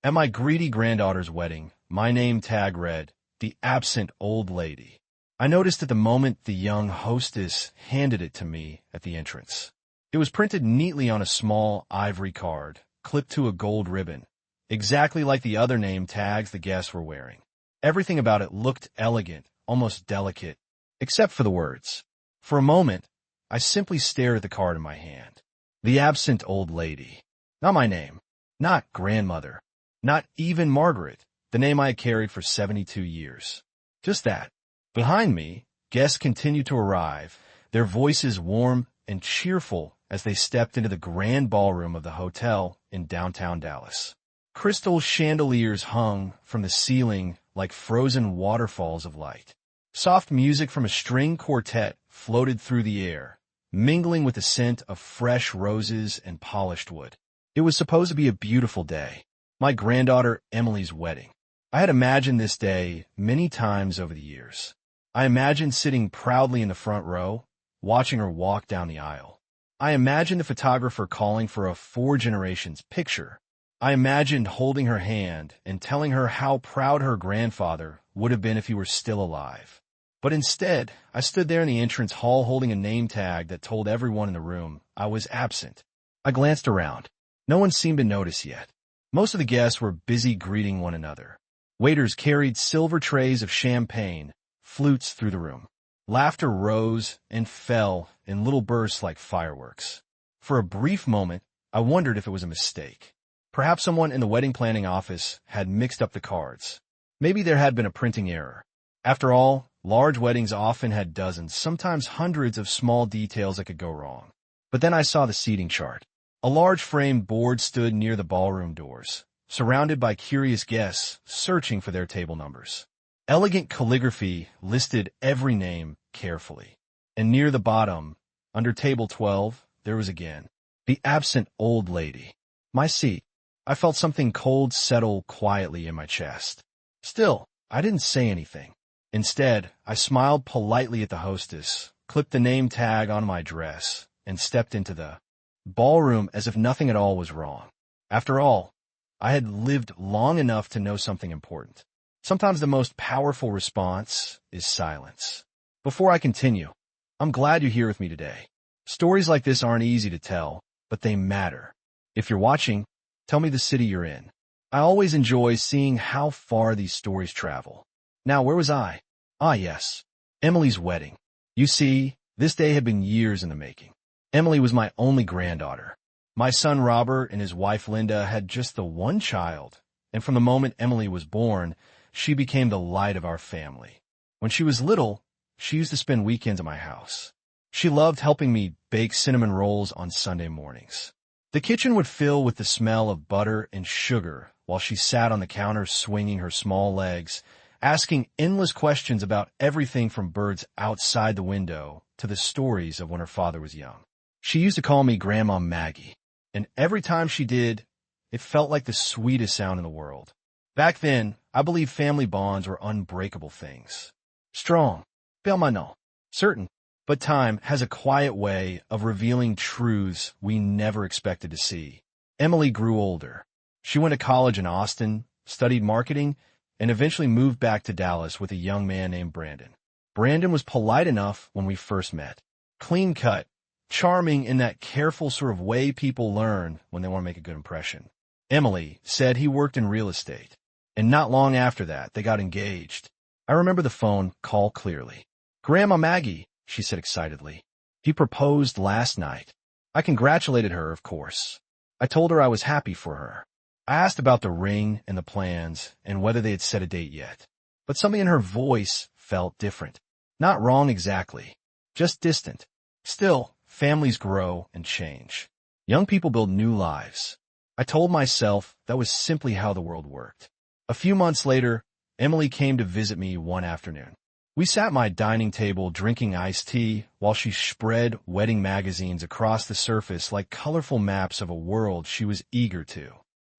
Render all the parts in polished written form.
At my greedy granddaughter's wedding, my name tag read, "The Absent Old Lady." I noticed at the moment the young hostess handed it to me at the entrance. It was printed neatly on a small ivory card, clipped to a gold ribbon, exactly like the other name tags the guests were wearing. Everything about it looked elegant, almost delicate, except for the words. For a moment, I simply stared at the card in my hand. The Absent Old Lady. Not my name. Not grandmother. Not even Margaret, the name I had carried for 72 years. Just that. Behind me, guests continued to arrive, their voices warm and cheerful as they stepped into the grand ballroom of the hotel in downtown Dallas. Crystal chandeliers hung from the ceiling like frozen waterfalls of light. Soft music from a string quartet floated through the air, mingling with the scent of fresh roses and polished wood. It was supposed to be a beautiful day, my granddaughter Emily's wedding. I had imagined this day many times over the years. I imagined sitting proudly in the front row, watching her walk down the aisle. I imagined the photographer calling for a 4 generations picture. I imagined holding her hand and telling her how proud her grandfather would have been if he were still alive. But instead, I stood there in the entrance hall holding a name tag that told everyone in the room I was absent. I glanced around. No one seemed to notice yet. Most of the guests were busy greeting one another. Waiters carried silver trays of champagne, flutes through the room. Laughter rose and fell in little bursts like fireworks. For a brief moment, I wondered if it was a mistake. Perhaps someone in the wedding planning office had mixed up the cards. Maybe there had been a printing error. After all, large weddings often had dozens, sometimes hundreds of small details that could go wrong. But then I saw the seating chart. A large framed board stood near the ballroom doors, surrounded by curious guests searching for their table numbers. Elegant calligraphy listed every name carefully. And near the bottom, under table 12, there was again, the Absent Old Lady. My seat. I felt something cold settle quietly in my chest. Still, I didn't say anything. Instead, I smiled politely at the hostess, clipped the name tag on my dress, and stepped into the ballroom as if nothing at all was wrong. After all, I had lived long enough to know something important. Sometimes the most powerful response is silence. Before I continue, I'm glad you're here with me today. Stories like this aren't easy to tell, but they matter. If you're watching, tell me the city you're in. I always enjoy seeing how far these stories travel. Now, where was I? Ah, yes, Emily's wedding. You see, this day had been years in the making. Emily was my only granddaughter. My son Robert and his wife Linda had just the one child, and from the moment Emily was born, she became the light of our family. When she was little, she used to spend weekends at my house. She loved helping me bake cinnamon rolls on Sunday mornings. The kitchen would fill with the smell of butter and sugar while she sat on the counter swinging her small legs, asking endless questions about everything from birds outside the window to the stories of when her father was young. She used to call me Grandma Maggie, and every time she did, it felt like the sweetest sound in the world. Back then, I believed family bonds were unbreakable things. Strong, permanent, certain, but time has a quiet way of revealing truths we never expected to see. Emily grew older. She went to college in Austin, studied marketing, and eventually moved back to Dallas with a young man named Brandon. Brandon was polite enough when we first met. Clean-cut, charming in that careful sort of way people learn when they want to make a good impression. Emily said he worked in real estate, and not long after that, they got engaged. I remember the phone call clearly. "Grandma Maggie," she said excitedly. "He proposed last night." I congratulated her, of course. I told her I was happy for her. I asked about the ring and the plans and whether they had set a date yet. But something in her voice felt different. Not wrong exactly, just distant. Still, families grow and change. Young people build new lives. I told myself that was simply how the world worked. A few months later, Emily came to visit me one afternoon. We sat at my dining table drinking iced tea while she spread wedding magazines across the surface like colorful maps of a world she was eager to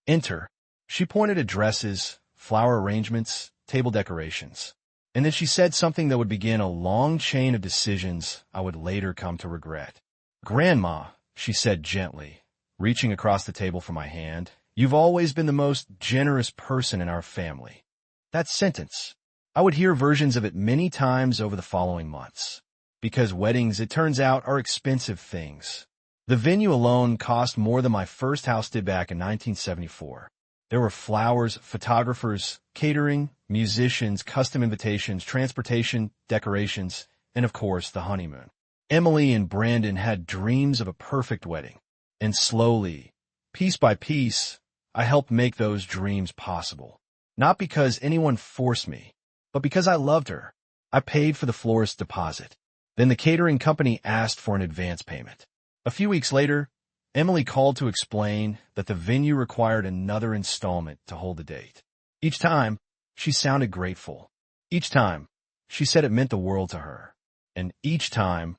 enter. She pointed at dresses, flower arrangements, table decorations. And then she said something that would begin a long chain of decisions I would later come to regret. "Grandma," she said gently, reaching across the table for my hand, You've always been the most generous person in our family. That sentence, I would hear versions of it many times over the following months. Because weddings, it turns out, are expensive things. The venue alone cost more than my first house did back in 1974. There were flowers, photographers, catering, musicians, custom invitations, transportation, decorations, and of course, the honeymoon. Emily and Brandon had dreams of a perfect wedding. And slowly, piece by piece, I helped make those dreams possible. Not because anyone forced me, but because I loved her. I paid for the florist's deposit. Then the catering company asked for an advance payment. A few weeks later, Emily called to explain that the venue required another installment to hold the date. Each time, she sounded grateful. Each time, she said it meant the world to her. And each time,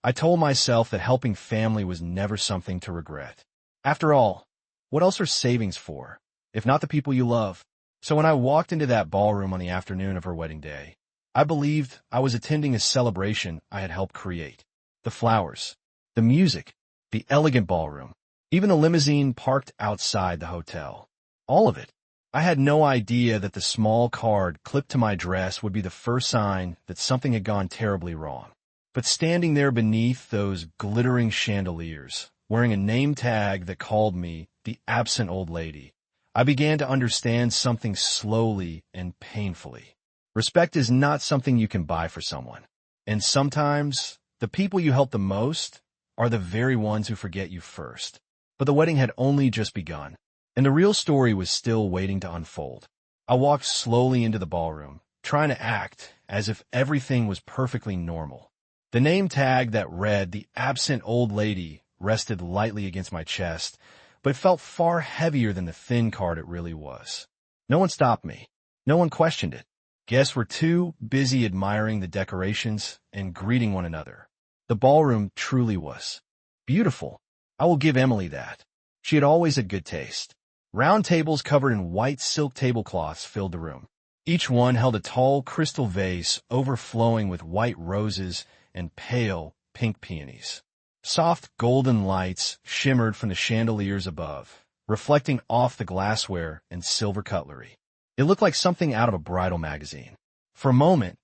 I told myself that helping family was never something to regret. After all, what else are savings for, if not the people you love? So when I walked into that ballroom on the afternoon of her wedding day, I believed I was attending a celebration I had helped create. The flowers, the music, the elegant ballroom, even the limousine parked outside the hotel. All of it. I had no idea that the small card clipped to my dress would be the first sign that something had gone terribly wrong. But standing there beneath those glittering chandeliers, wearing a name tag that called me the absent old lady, I began to understand something slowly and painfully. Respect is not something you can buy for someone. And sometimes, the people you help the most are the very ones who forget you first. But the wedding had only just begun, and the real story was still waiting to unfold. I walked slowly into the ballroom, trying to act as if everything was perfectly normal. The name tag that read "The Absent Old Lady" rested lightly against my chest, but felt far heavier than the thin card it really was. No one stopped me. No one questioned it. Guests were too busy admiring the decorations and greeting one another. The ballroom truly was beautiful. I will give Emily that. She had always had good taste. Round tables covered in white silk tablecloths filled the room. Each one held a tall crystal vase overflowing with white roses and pale pink peonies. Soft golden lights shimmered from the chandeliers above, reflecting off the glassware and silver cutlery. It looked like something out of a bridal magazine. For a moment,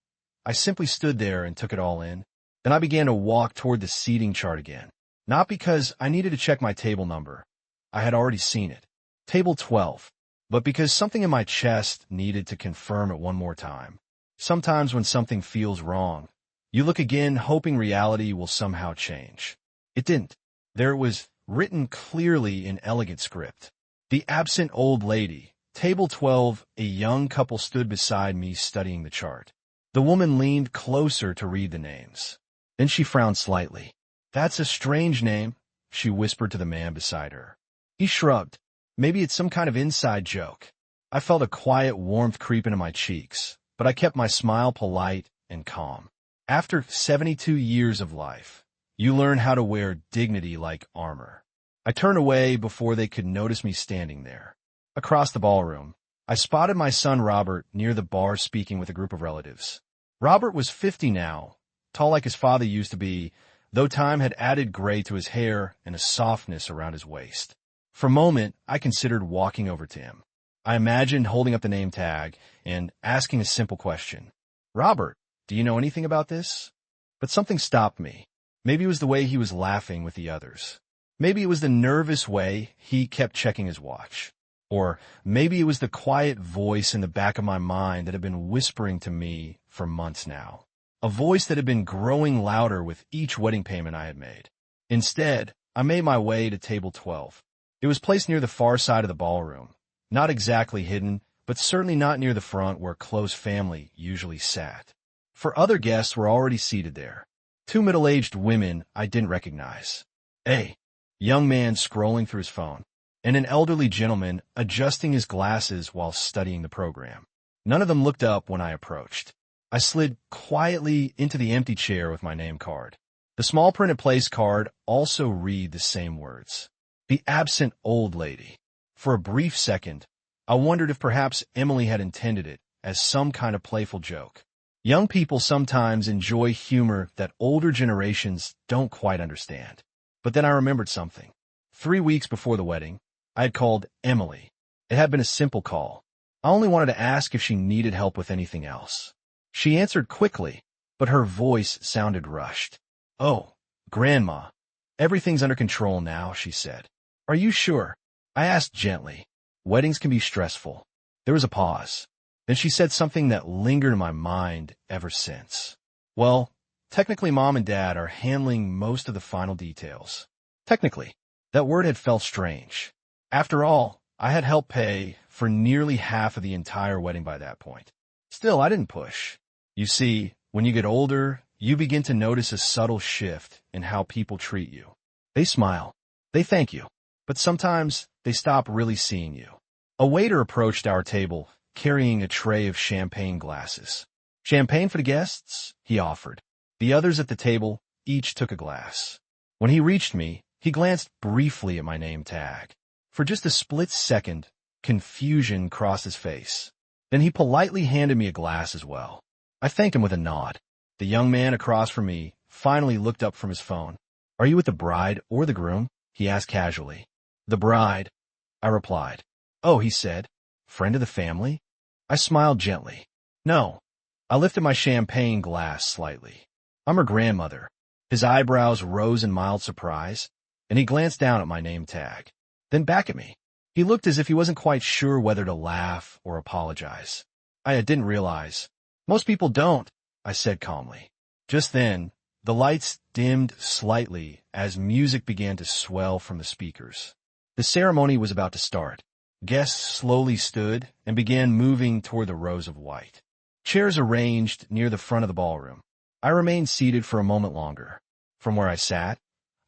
I simply stood there and took it all in. Then I began to walk toward the seating chart again. Not because I needed to check my table number. I had already seen it. Table 12. But because something in my chest needed to confirm it one more time. Sometimes when something feels wrong, you look again hoping reality will somehow change. It didn't. There it was, written clearly in elegant script. The absent old lady. Table 12, a young couple stood beside me studying the chart. The woman leaned closer to read the names. Then she frowned slightly. "That's a strange name," she whispered to the man beside her. He shrugged. Maybe it's some kind of inside joke. I felt a quiet warmth creep into my cheeks, but I kept my smile polite and calm. After 72 years of life, you learn how to wear dignity like armor. I turned away before they could notice me standing there. Across the ballroom, I spotted my son Robert near the bar speaking with a group of relatives. Robert was 50 now, tall like his father used to be, though time had added gray to his hair and a softness around his waist. For a moment, I considered walking over to him. I imagined holding up the name tag and asking a simple question. "Robert, do you know anything about this?" But something stopped me. Maybe it was the way he was laughing with the others. Maybe it was the nervous way he kept checking his watch. Or maybe it was the quiet voice in the back of my mind that had been whispering to me for months now. A voice that had been growing louder with each wedding payment I had made. Instead, I made my way to table 12. It was placed near the far side of the ballroom. Not exactly hidden, but certainly not near the front where close family usually sat. For other guests were already seated there. Two middle-aged women I didn't recognize. A young man scrolling through his phone, and an elderly gentleman adjusting his glasses while studying the program. None of them looked up when I approached. I slid quietly into the empty chair with my name card. The small printed place card also read the same words. The absent old lady. For a brief second, I wondered if perhaps Emily had intended it as some kind of playful joke. Young people sometimes enjoy humor that older generations don't quite understand. But then I remembered something. 3 weeks before the wedding, I had called Emily. It had been a simple call. I only wanted to ask if she needed help with anything else. She answered quickly, but her voice sounded rushed. "Oh, Grandma, everything's under control now," she said. "Are you sure?" I asked gently. Weddings can be stressful. There was a pause. Then she said something that lingered in my mind ever since. "Well, technically Mom and Dad are handling most of the final details." Technically. That word had felt strange. After all, I had helped pay for nearly half of the entire wedding by that point. Still, I didn't push. You see, when you get older, you begin to notice a subtle shift in how people treat you. They smile. They thank you. But sometimes they stop really seeing you. A waiter approached our table, carrying a tray of champagne glasses. "Champagne for the guests?" he offered. The others at the table each took a glass. When he reached me, he glanced briefly at my name tag. For just a split second, confusion crossed his face. Then he politely handed me a glass as well. I thanked him with a nod. The young man across from me finally looked up from his phone. "Are you with the bride or the groom?" he asked casually. "The bride," I replied. "Oh," he said. "Friend of the family?" I smiled gently. "No." I lifted my champagne glass slightly. "I'm her grandmother." His eyebrows rose in mild surprise, and he glanced down at my name tag, then back at me. He looked as if he wasn't quite sure whether to laugh or apologize. I didn't realize. "Most people don't," I said calmly. Just then, the lights dimmed slightly as music began to swell from the speakers. The ceremony was about to start. Guests slowly stood and began moving toward the rows of white chairs arranged near the front of the ballroom. I remained seated for a moment longer. From where I sat,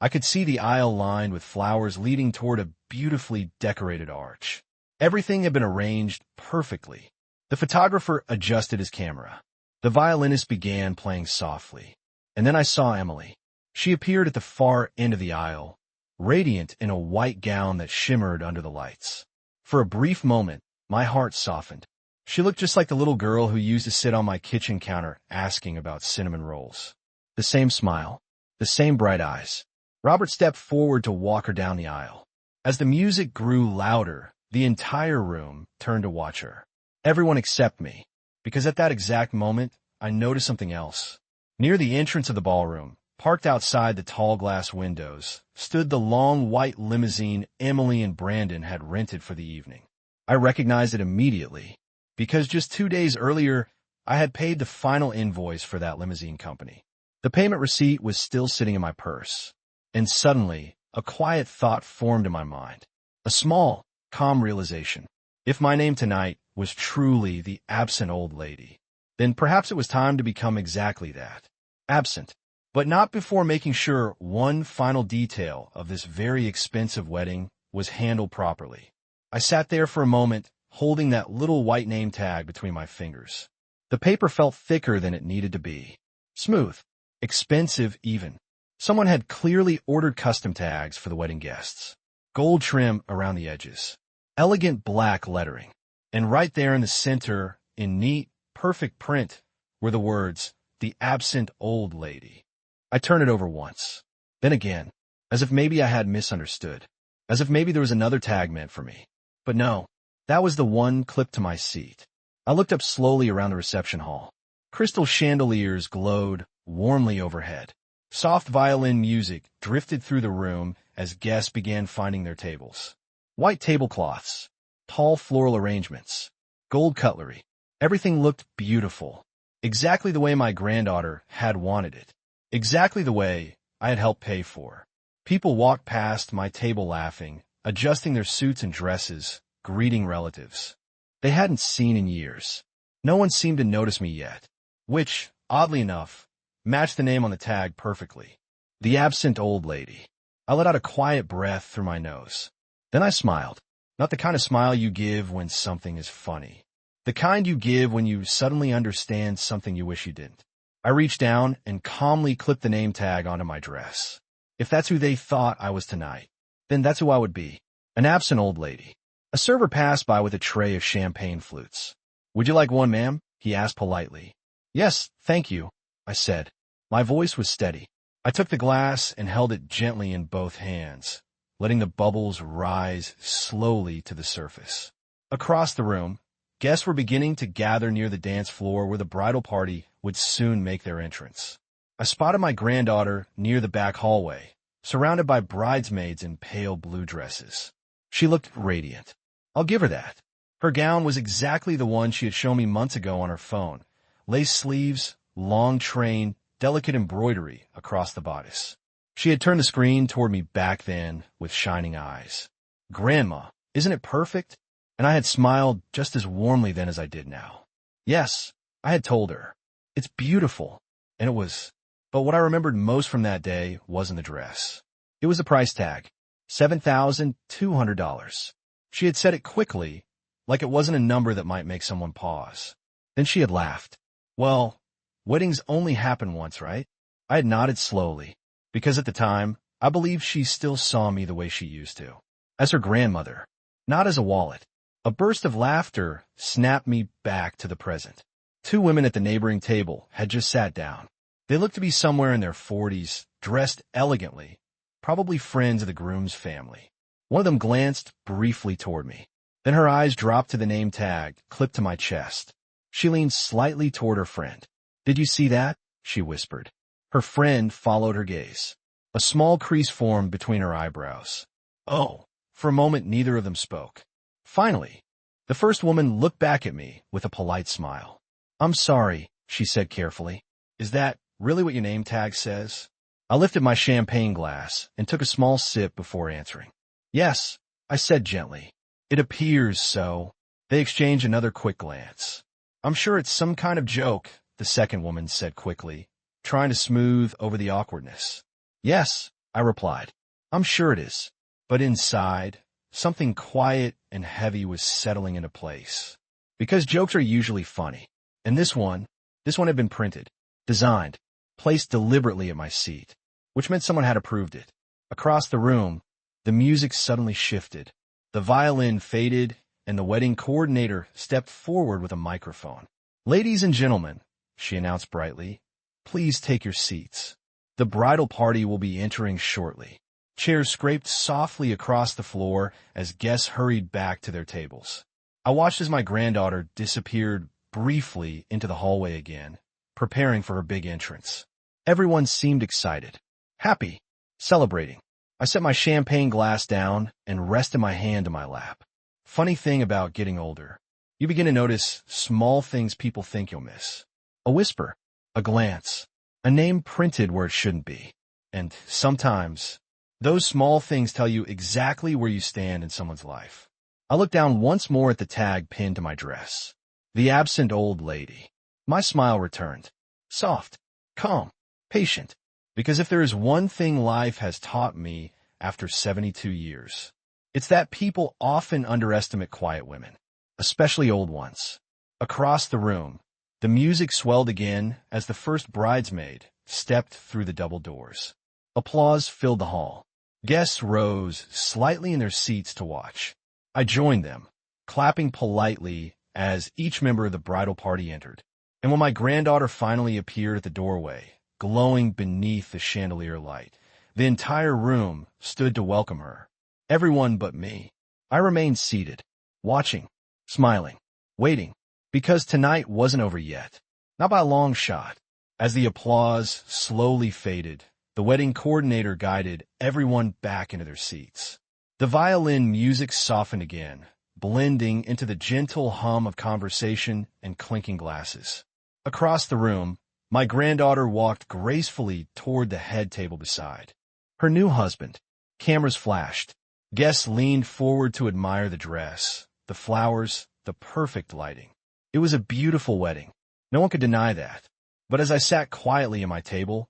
I could see the aisle lined with flowers leading toward a beautifully decorated arch. Everything had been arranged perfectly. The photographer adjusted his camera. The violinist began playing softly. And then I saw Emily. She appeared at the far end of the aisle, radiant in a white gown that shimmered under the lights. For a brief moment, my heart softened. She looked just like the little girl who used to sit on my kitchen counter asking about cinnamon rolls. The same smile, the same bright eyes. Robert stepped forward to walk her down the aisle. As the music grew louder, the entire room turned to watch her. Everyone except me, because at that exact moment, I noticed something else. Near the entrance of the ballroom, parked outside the tall glass windows, stood the long white limousine Emily and Brandon had rented for the evening. I recognized it immediately, because just 2 days earlier, I had paid the final invoice for that limousine company. The payment receipt was still sitting in my purse. And suddenly, a quiet thought formed in my mind. A small, calm realization. If my name tonight was truly the absent old lady, then perhaps it was time to become exactly that. Absent. But not before making sure one final detail of this very expensive wedding was handled properly. I sat there for a moment, holding that little white name tag between my fingers. The paper felt thicker than it needed to be. Smooth. Expensive even. Someone had clearly ordered custom tags for the wedding guests. Gold trim around the edges. Elegant black lettering. And right there in the center, in neat, perfect print, were the words, "The absent old lady." I turned it over once. Then again, as if maybe I had misunderstood. As if maybe there was another tag meant for me. But no, that was the one clipped to my seat. I looked up slowly around the reception hall. Crystal chandeliers glowed warmly overhead. Soft violin music drifted through the room as guests began finding their tables. White tablecloths, tall floral arrangements, gold cutlery. Everything looked beautiful. Exactly the way my granddaughter had wanted it. Exactly the way I had helped pay for. People walked past my table laughing, adjusting their suits and dresses, greeting relatives they hadn't seen in years. No one seemed to notice me yet, which, oddly enough, matched the name on the tag perfectly. The absent old lady. I let out a quiet breath through my nose. Then I smiled. Not the kind of smile you give when something is funny. The kind you give when you suddenly understand something you wish you didn't. I reached down and calmly clipped the name tag onto my dress. If that's who they thought I was tonight, then that's who I would be. An absent old lady. A server passed by with a tray of champagne flutes. "Would you like one, ma'am?" he asked politely. "Yes, thank you," I said. My voice was steady. I took the glass and held it gently in both hands, letting the bubbles rise slowly to the surface. Across the room, guests were beginning to gather near the dance floor where the bridal party would soon make their entrance. I spotted my granddaughter near the back hallway, surrounded by bridesmaids in pale blue dresses. She looked radiant. I'll give her that. Her gown was exactly the one she had shown me months ago on her phone. Lace sleeves, long train, delicate embroidery across the bodice. She had turned the screen toward me back then with shining eyes. Grandma, isn't it perfect? And I had smiled just as warmly then as I did now. Yes, I had told her. It's beautiful. And it was. But what I remembered most from that day wasn't the dress. It was the price tag. $7,200. She had said it quickly, like it wasn't a number that might make someone pause. Then she had laughed. Well, weddings only happen once, right? I had nodded slowly, because at the time, I believed she still saw me the way she used to, as her grandmother, not as a wallet. A burst of laughter snapped me back to the present. Two women at the neighboring table had just sat down. They looked to be somewhere in their 40s, dressed elegantly, probably friends of the groom's family. One of them glanced briefly toward me. Then her eyes dropped to the name tag, clipped to my chest. She leaned slightly toward her friend. "Did you see that?" she whispered. Her friend followed her gaze. A small crease formed between her eyebrows. Oh, for a moment neither of them spoke. Finally, the first woman looked back at me with a polite smile. "I'm sorry," she said carefully. "Is that really what your name tag says?" I lifted my champagne glass and took a small sip before answering. "Yes," I said gently. "It appears so." They exchanged another quick glance. "I'm sure it's some kind of joke," the second woman said quickly, trying to smooth over the awkwardness. "Yes," I replied. "I'm sure it is." But inside, something quiet and heavy was settling into place. Because jokes are usually funny. And this one had been printed, designed, placed deliberately at my seat, which meant someone had approved it. Across the room, the music suddenly shifted. The violin faded, and the wedding coordinator stepped forward with a microphone. "Ladies and gentlemen," she announced brightly, "please take your seats. The bridal party will be entering shortly." Chairs scraped softly across the floor as guests hurried back to their tables. I watched as my granddaughter disappeared briefly into the hallway again, preparing for her big entrance. Everyone seemed excited, happy, celebrating. I set my champagne glass down and rested my hand in my lap. Funny thing about getting older, you begin to notice small things people think you'll miss. A whisper, a glance, a name printed where it shouldn't be. And sometimes, those small things tell you exactly where you stand in someone's life. I looked down once more at the tag pinned to my dress. The absent old lady. My smile returned. Soft, calm, patient. Because if there is one thing life has taught me after 72 years, it's that people often underestimate quiet women, especially old ones. Across the room, the music swelled again as the first bridesmaid stepped through the double doors. Applause filled the hall. Guests rose slightly in their seats to watch. I joined them, clapping politely as each member of the bridal party entered. And when my granddaughter finally appeared at the doorway, glowing beneath the chandelier light, the entire room stood to welcome her. Everyone but me. I remained seated, watching, smiling, waiting, because tonight wasn't over yet. Not by a long shot. As the applause slowly faded, the wedding coordinator guided everyone back into their seats. The violin music softened again, blending into the gentle hum of conversation and clinking glasses. Across the room, my granddaughter walked gracefully toward the head table beside her new husband. Cameras flashed. Guests leaned forward to admire the dress, the flowers, the perfect lighting. It was a beautiful wedding. No one could deny that. But as I sat quietly at my table,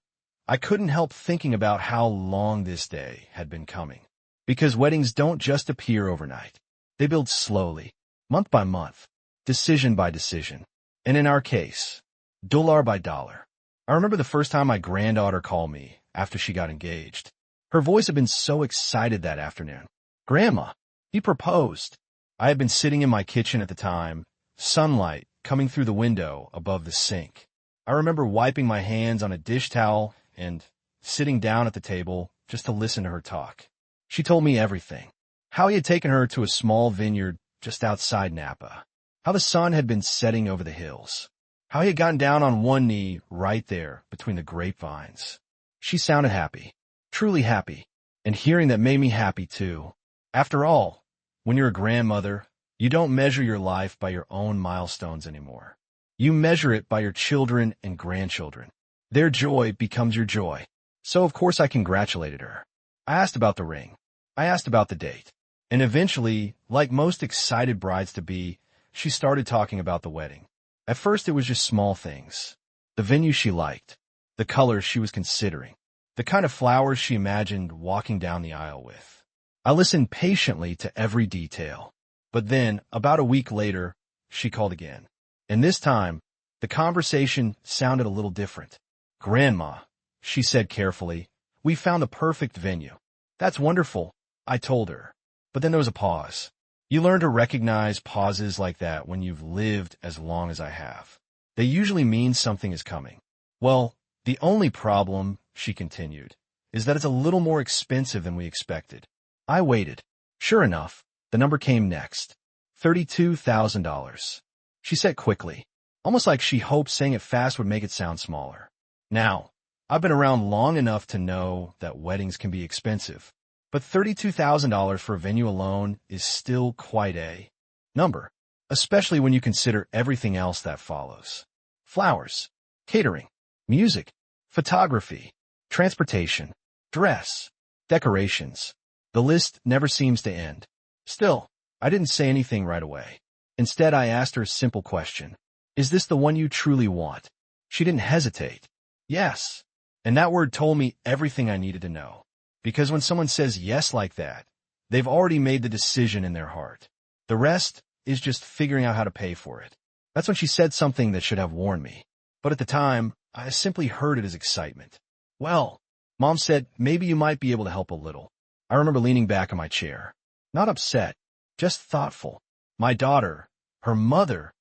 I couldn't help thinking about how long this day had been coming. Because weddings don't just appear overnight. They build slowly, month by month, decision by decision. And in our case, dollar by dollar. I remember the first time my granddaughter called me after she got engaged. Her voice had been so excited that afternoon. "Grandma, he proposed." I had been sitting in my kitchen at the time, sunlight coming through the window above the sink. I remember wiping my hands on a dish towel and sitting down at the table just to listen to her talk. She told me everything. How he had taken her to a small vineyard just outside Napa. How the sun had been setting over the hills. How he had gotten down on one knee right there between the grapevines. She sounded happy. Truly happy. And hearing that made me happy too. After all, when you're a grandmother, you don't measure your life by your own milestones anymore. You measure it by your children and grandchildren. Their joy becomes your joy. So of course I congratulated her. I asked about the ring. I asked about the date. And eventually, like most excited brides-to-be, she started talking about the wedding. At first it was just small things. The venue she liked. The colors she was considering. The kind of flowers she imagined walking down the aisle with. I listened patiently to every detail. But then, about a week later, she called again. And this time, the conversation sounded a little different. "Grandma," she said carefully, "we found the perfect venue." "That's wonderful," I told her. But then there was a pause. You learn to recognize pauses like that when you've lived as long as I have. They usually mean something is coming. "Well, the only problem," she continued, "is that it's a little more expensive than we expected." I waited. Sure enough, the number came next. $32,000. She said quickly, almost like she hoped saying it fast would make it sound smaller. Now, I've been around long enough to know that weddings can be expensive. But $32,000 for a venue alone is still quite a number, especially when you consider everything else that follows. Flowers, catering, music, photography, transportation, dress, decorations. The list never seems to end. Still, I didn't say anything right away. Instead, I asked her a simple question. "Is this the one you truly want?" She didn't hesitate. "Yes." And that word told me everything I needed to know. Because when someone says yes like that, they've already made the decision in their heart. The rest is just figuring out how to pay for it. That's when she said something that should have warned me. But at the time, I simply heard it as excitement. "Well," Mom said, "maybe you might be able to help a little." I remember leaning back in my chair. Not upset, just thoughtful. My daughter, her mother,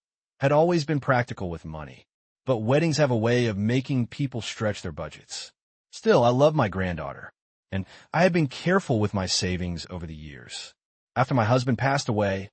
had always been practical with money. But weddings have a way of making people stretch their budgets. Still, I love my granddaughter. And I had been careful with my savings over the years. After my husband passed away,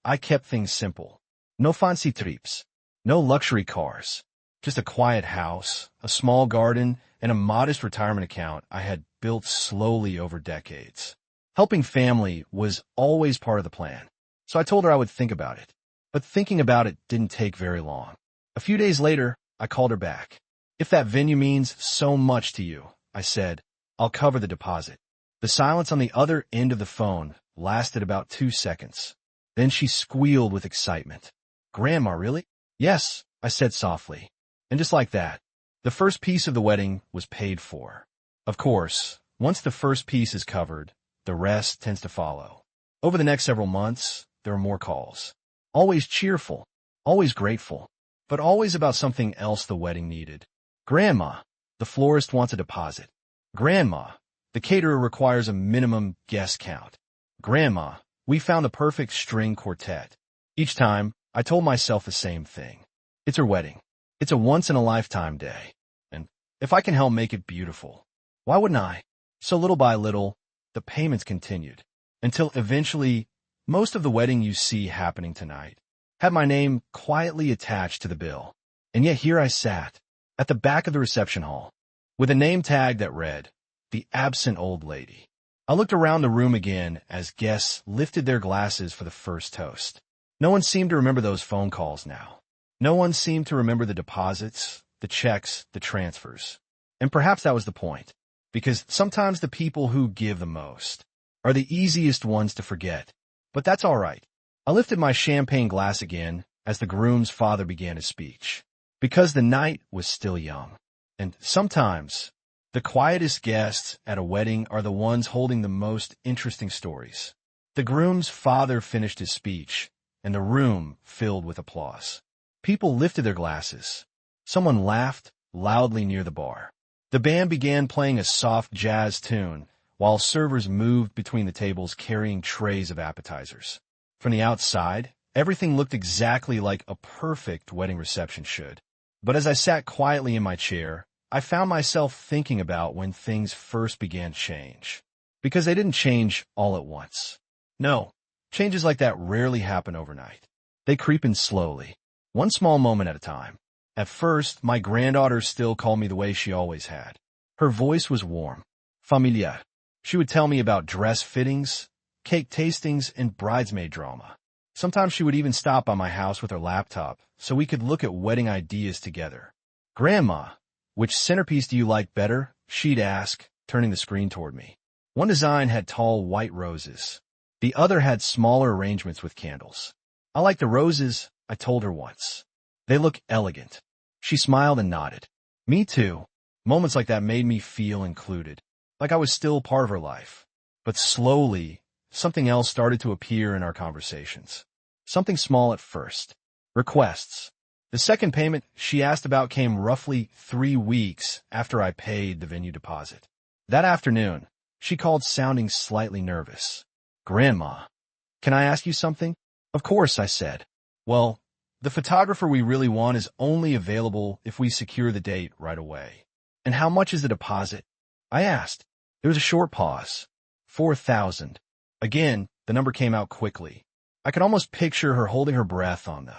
I kept things simple. No fancy trips, no luxury cars, just a quiet house, a small garden, and a modest retirement account I had built slowly over decades. Helping family was always part of the plan, so I told her I would think about it. But thinking about it didn't take very long. A few days later, I called her back. "If that venue means so much to you," I said, "I'll cover the deposit." The silence on the other end of the phone lasted about 2 seconds. Then she squealed with excitement. "Grandma, really?" "Yes," I said softly. And just like that, the first piece of the wedding was paid for. Of course, once the first piece is covered, the rest tends to follow. Over the next several months, there were more calls. Always cheerful, always grateful, but always about something else the wedding needed. "Grandma, the florist wants a deposit." "Grandma, the caterer requires a minimum guest count." "Grandma, we found the perfect string quartet." Each time, I told myself the same thing. It's her wedding. It's a once-in-a-lifetime day. And if I can help make it beautiful, why wouldn't I? So little by little, the payments continued. Until eventually, most of the wedding you see happening tonight had my name quietly attached to the bill. And yet here I sat, at the back of the reception hall, with a name tag that read, "The Absent Old Lady." I looked around the room again as guests lifted their glasses for the first toast. No one seemed to remember those phone calls now. No one seemed to remember the deposits, the checks, the transfers. And perhaps that was the point, because sometimes the people who give the most are the easiest ones to forget. But that's all right. I lifted my champagne glass again as the groom's father began his speech, because the night was still young. And sometimes, the quietest guests at a wedding are the ones holding the most interesting stories. The groom's father finished his speech, and the room filled with applause. People lifted their glasses. Someone laughed loudly near the bar. The band began playing a soft jazz tune, while servers moved between the tables carrying trays of appetizers. From the outside, everything looked exactly like a perfect wedding reception should. But as I sat quietly in my chair, I found myself thinking about when things first began to change. because they didn't change all at once. No, changes like that rarely happen overnight. They creep in slowly, one small moment at a time. At first, my granddaughter still called me the way she always had. Her voice was warm, familiar. She would tell me about dress fittings, cake tastings, and bridesmaid drama. Sometimes she would even stop by my house with her laptop so we could look at wedding ideas together. "Grandma, which centerpiece do you like better?" she'd ask, turning the screen toward me. One design had tall white roses. The other had smaller arrangements with candles. "I like the roses," I told her once. "They look elegant." She smiled and nodded. Me too. Moments like that made me feel included, like I was still part of her life. But slowly, something else started to appear in our conversations. Something small at first. Requests. The second payment she asked about came roughly 3 weeks after I paid the venue deposit. That afternoon, she called sounding slightly nervous. "Grandma, can I ask you something?" "Of course," I said. "Well, the photographer we really want is only available if we secure the date right away." "And how much is the deposit?" I asked. There was a short pause. 4,000. Again, the number came out quickly. I could almost picture her holding her breath on the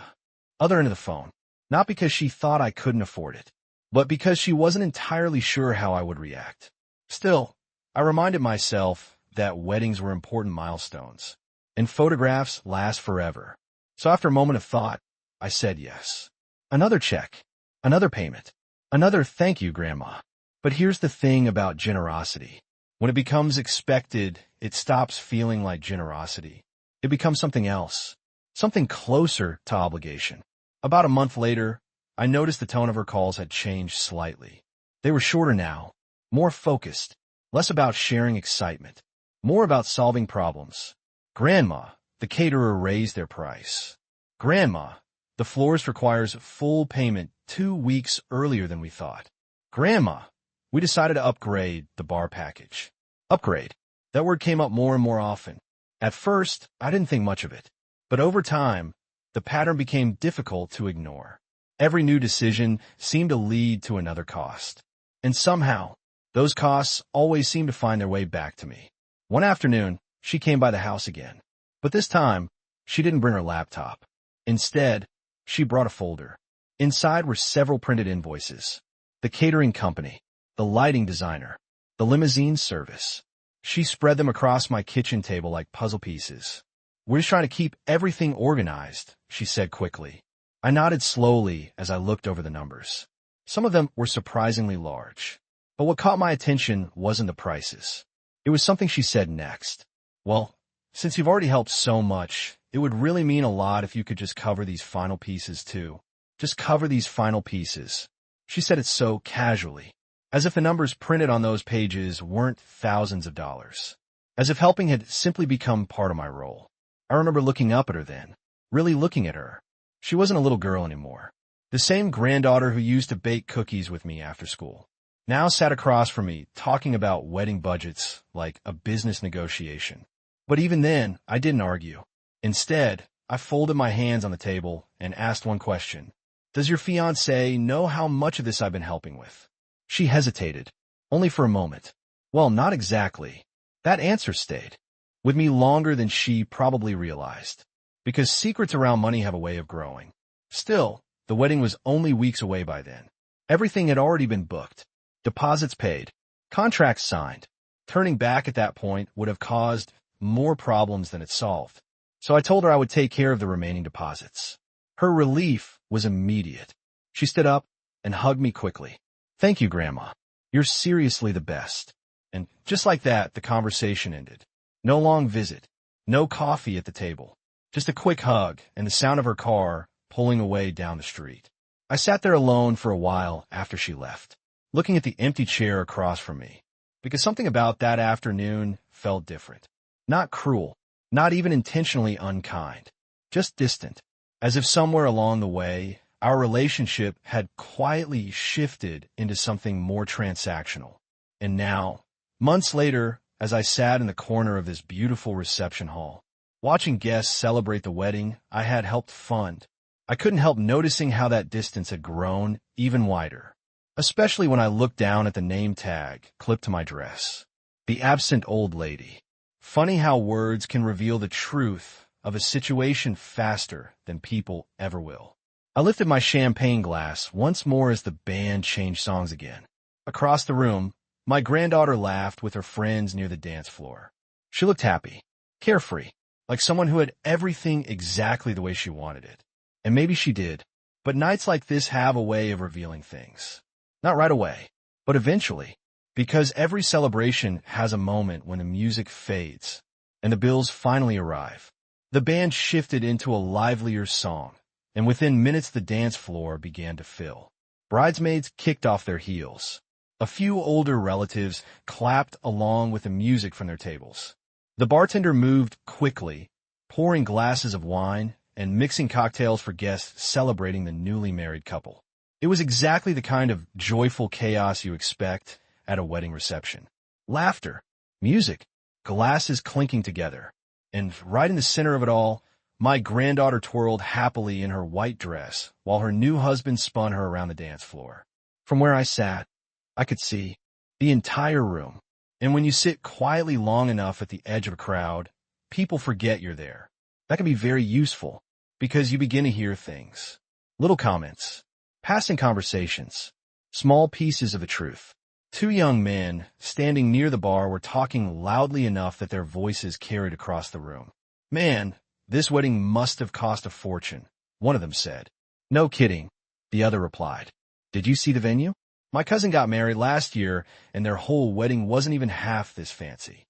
other end of the phone, not because she thought I couldn't afford it, but because she wasn't entirely sure how I would react. Still, I reminded myself that weddings were important milestones, and photographs last forever. So after a moment of thought, I said yes. Another check, another payment, another "thank you, Grandma." But here's the thing about generosity. When it becomes expected, it stops feeling like generosity. It becomes something else, something closer to obligation. About a month later, I noticed the tone of her calls had changed slightly. They were shorter now, more focused, less about sharing excitement, more about solving problems. "Grandma, the caterer raised their price." "Grandma, the florist requires full payment 2 weeks earlier than we thought." "Grandma, we decided to upgrade the bar package." Upgrade. That word came up more and more often. At first, I didn't think much of it. But over time, the pattern became difficult to ignore. Every new decision seemed to lead to another cost. And somehow, those costs always seemed to find their way back to me. One afternoon, she came by the house again. But this time, she didn't bring her laptop. Instead, she brought a folder. Inside were several printed invoices. The catering company, the lighting designer, the limousine service. She spread them across my kitchen table like puzzle pieces. "We're just trying to keep everything organized," she said quickly. I nodded slowly as I looked over the numbers. Some of them were surprisingly large. But what caught my attention wasn't the prices. It was something she said next. "Well, since you've already helped so much, it would really mean a lot if you could just cover these final pieces too. Just cover these final pieces." She said it so casually, as if the numbers printed on those pages weren't thousands of dollars, as if helping had simply become part of my role. I remember looking up at her then, really looking at her. She wasn't a little girl anymore. The same granddaughter who used to bake cookies with me after school now sat across from me talking about wedding budgets like a business negotiation. But even then, I didn't argue. Instead, I folded my hands on the table and asked one question. "Does your fiancé know how much of this I've been helping with?" She hesitated, only for a moment. Well, not exactly. That answer stayed with me longer than she probably realized, because secrets around money have a way of growing. Still, the wedding was only weeks away by then. Everything had already been booked, deposits paid, contracts signed. Turning back at that point would have caused more problems than it solved. So I told her I would take care of the remaining deposits. Her relief was immediate. She stood up and hugged me quickly. "Thank you, Grandma. You're seriously the best." And just like that, the conversation ended. No long visit, no coffee at the table, just a quick hug and the sound of her car pulling away down the street. I sat there alone for a while after she left, looking at the empty chair across from me, because something about that afternoon felt different. Not cruel, not even intentionally unkind, just distant, as if somewhere along the way, our relationship had quietly shifted into something more transactional. And now, months later, as I sat in the corner of this beautiful reception hall, watching guests celebrate the wedding I had helped fund, I couldn't help noticing how that distance had grown even wider, especially when I looked down at the name tag clipped to my dress. The absent old lady. Funny how words can reveal the truth of a situation faster than people ever will. I lifted my champagne glass once more as the band changed songs again. Across the room, my granddaughter laughed with her friends near the dance floor. She looked happy, carefree, like someone who had everything exactly the way she wanted it. And maybe she did, but nights like this have a way of revealing things. Not right away, but eventually, because every celebration has a moment when the music fades and the bills finally arrive. The band shifted into a livelier song, and within minutes the dance floor began to fill. Bridesmaids kicked off their heels. A few older relatives clapped along with the music from their tables. The bartender moved quickly, pouring glasses of wine and mixing cocktails for guests celebrating the newly married couple. It was exactly the kind of joyful chaos you expect at a wedding reception. Laughter, music, glasses clinking together. And right in the center of it all, my granddaughter twirled happily in her white dress while her new husband spun her around the dance floor. From where I sat, I could see the entire room. And when you sit quietly long enough at the edge of a crowd, people forget you're there. That can be very useful because you begin to hear things. Little comments, passing conversations, small pieces of the truth. Two young men standing near the bar were talking loudly enough that their voices carried across the room. "Man, this wedding must have cost a fortune," one of them said. "No kidding," the other replied. "Did you see the venue? My cousin got married last year, and their whole wedding wasn't even half this fancy."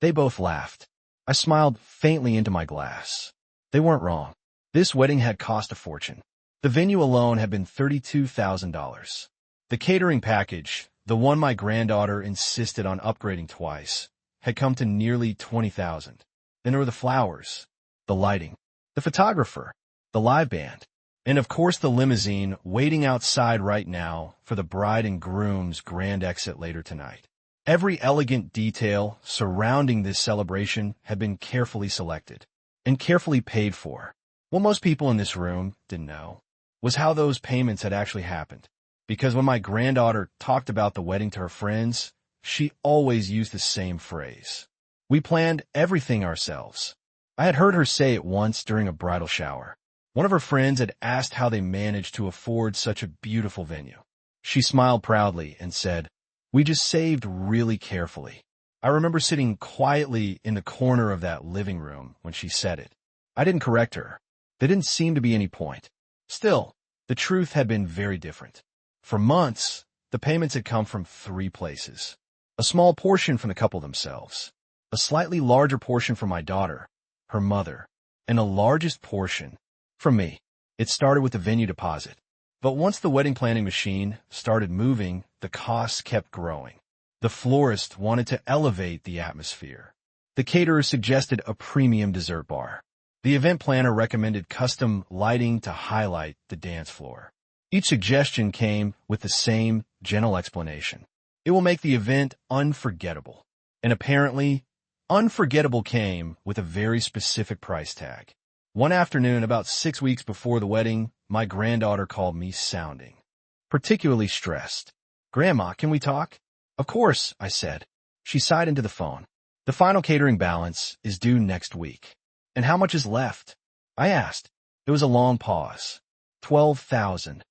They both laughed. I smiled faintly into my glass. They weren't wrong. This wedding had cost a fortune. The venue alone had been $32,000. The catering package, the one my granddaughter insisted on upgrading twice, had come to nearly $20,000. Then there were the flowers, the lighting, the photographer, the live band, and of course the limousine waiting outside right now for the bride and groom's grand exit later tonight. Every elegant detail surrounding this celebration had been carefully selected and carefully paid for. What most people in this room didn't know was how those payments had actually happened. Because when my granddaughter talked about the wedding to her friends, she always used the same phrase. "We planned everything ourselves." I had heard her say it once during a bridal shower. One of her friends had asked how they managed to afford such a beautiful venue. She smiled proudly and said, "We just saved really carefully." I remember sitting quietly in the corner of that living room when she said it. I didn't correct her. There didn't seem to be any point. Still, the truth had been very different. For months, the payments had come from 3 places. A small portion from the couple themselves, a slightly larger portion from my daughter, her mother, and the largest portion from me. It started with the venue deposit. But once the wedding planning machine started moving, the costs kept growing. The florist wanted to elevate the atmosphere. The caterer suggested a premium dessert bar. The event planner recommended custom lighting to highlight the dance floor. Each suggestion came with the same gentle explanation. It will make the event unforgettable. And apparently, unforgettable came with a very specific price tag. One afternoon, about 6 weeks before the wedding, my granddaughter called me sounding particularly stressed. "Grandma, can we talk?" "Of course," I said. She sighed into the phone. "The final catering balance is due next week." "And how much is left?" I asked. There was a long pause. 12,000.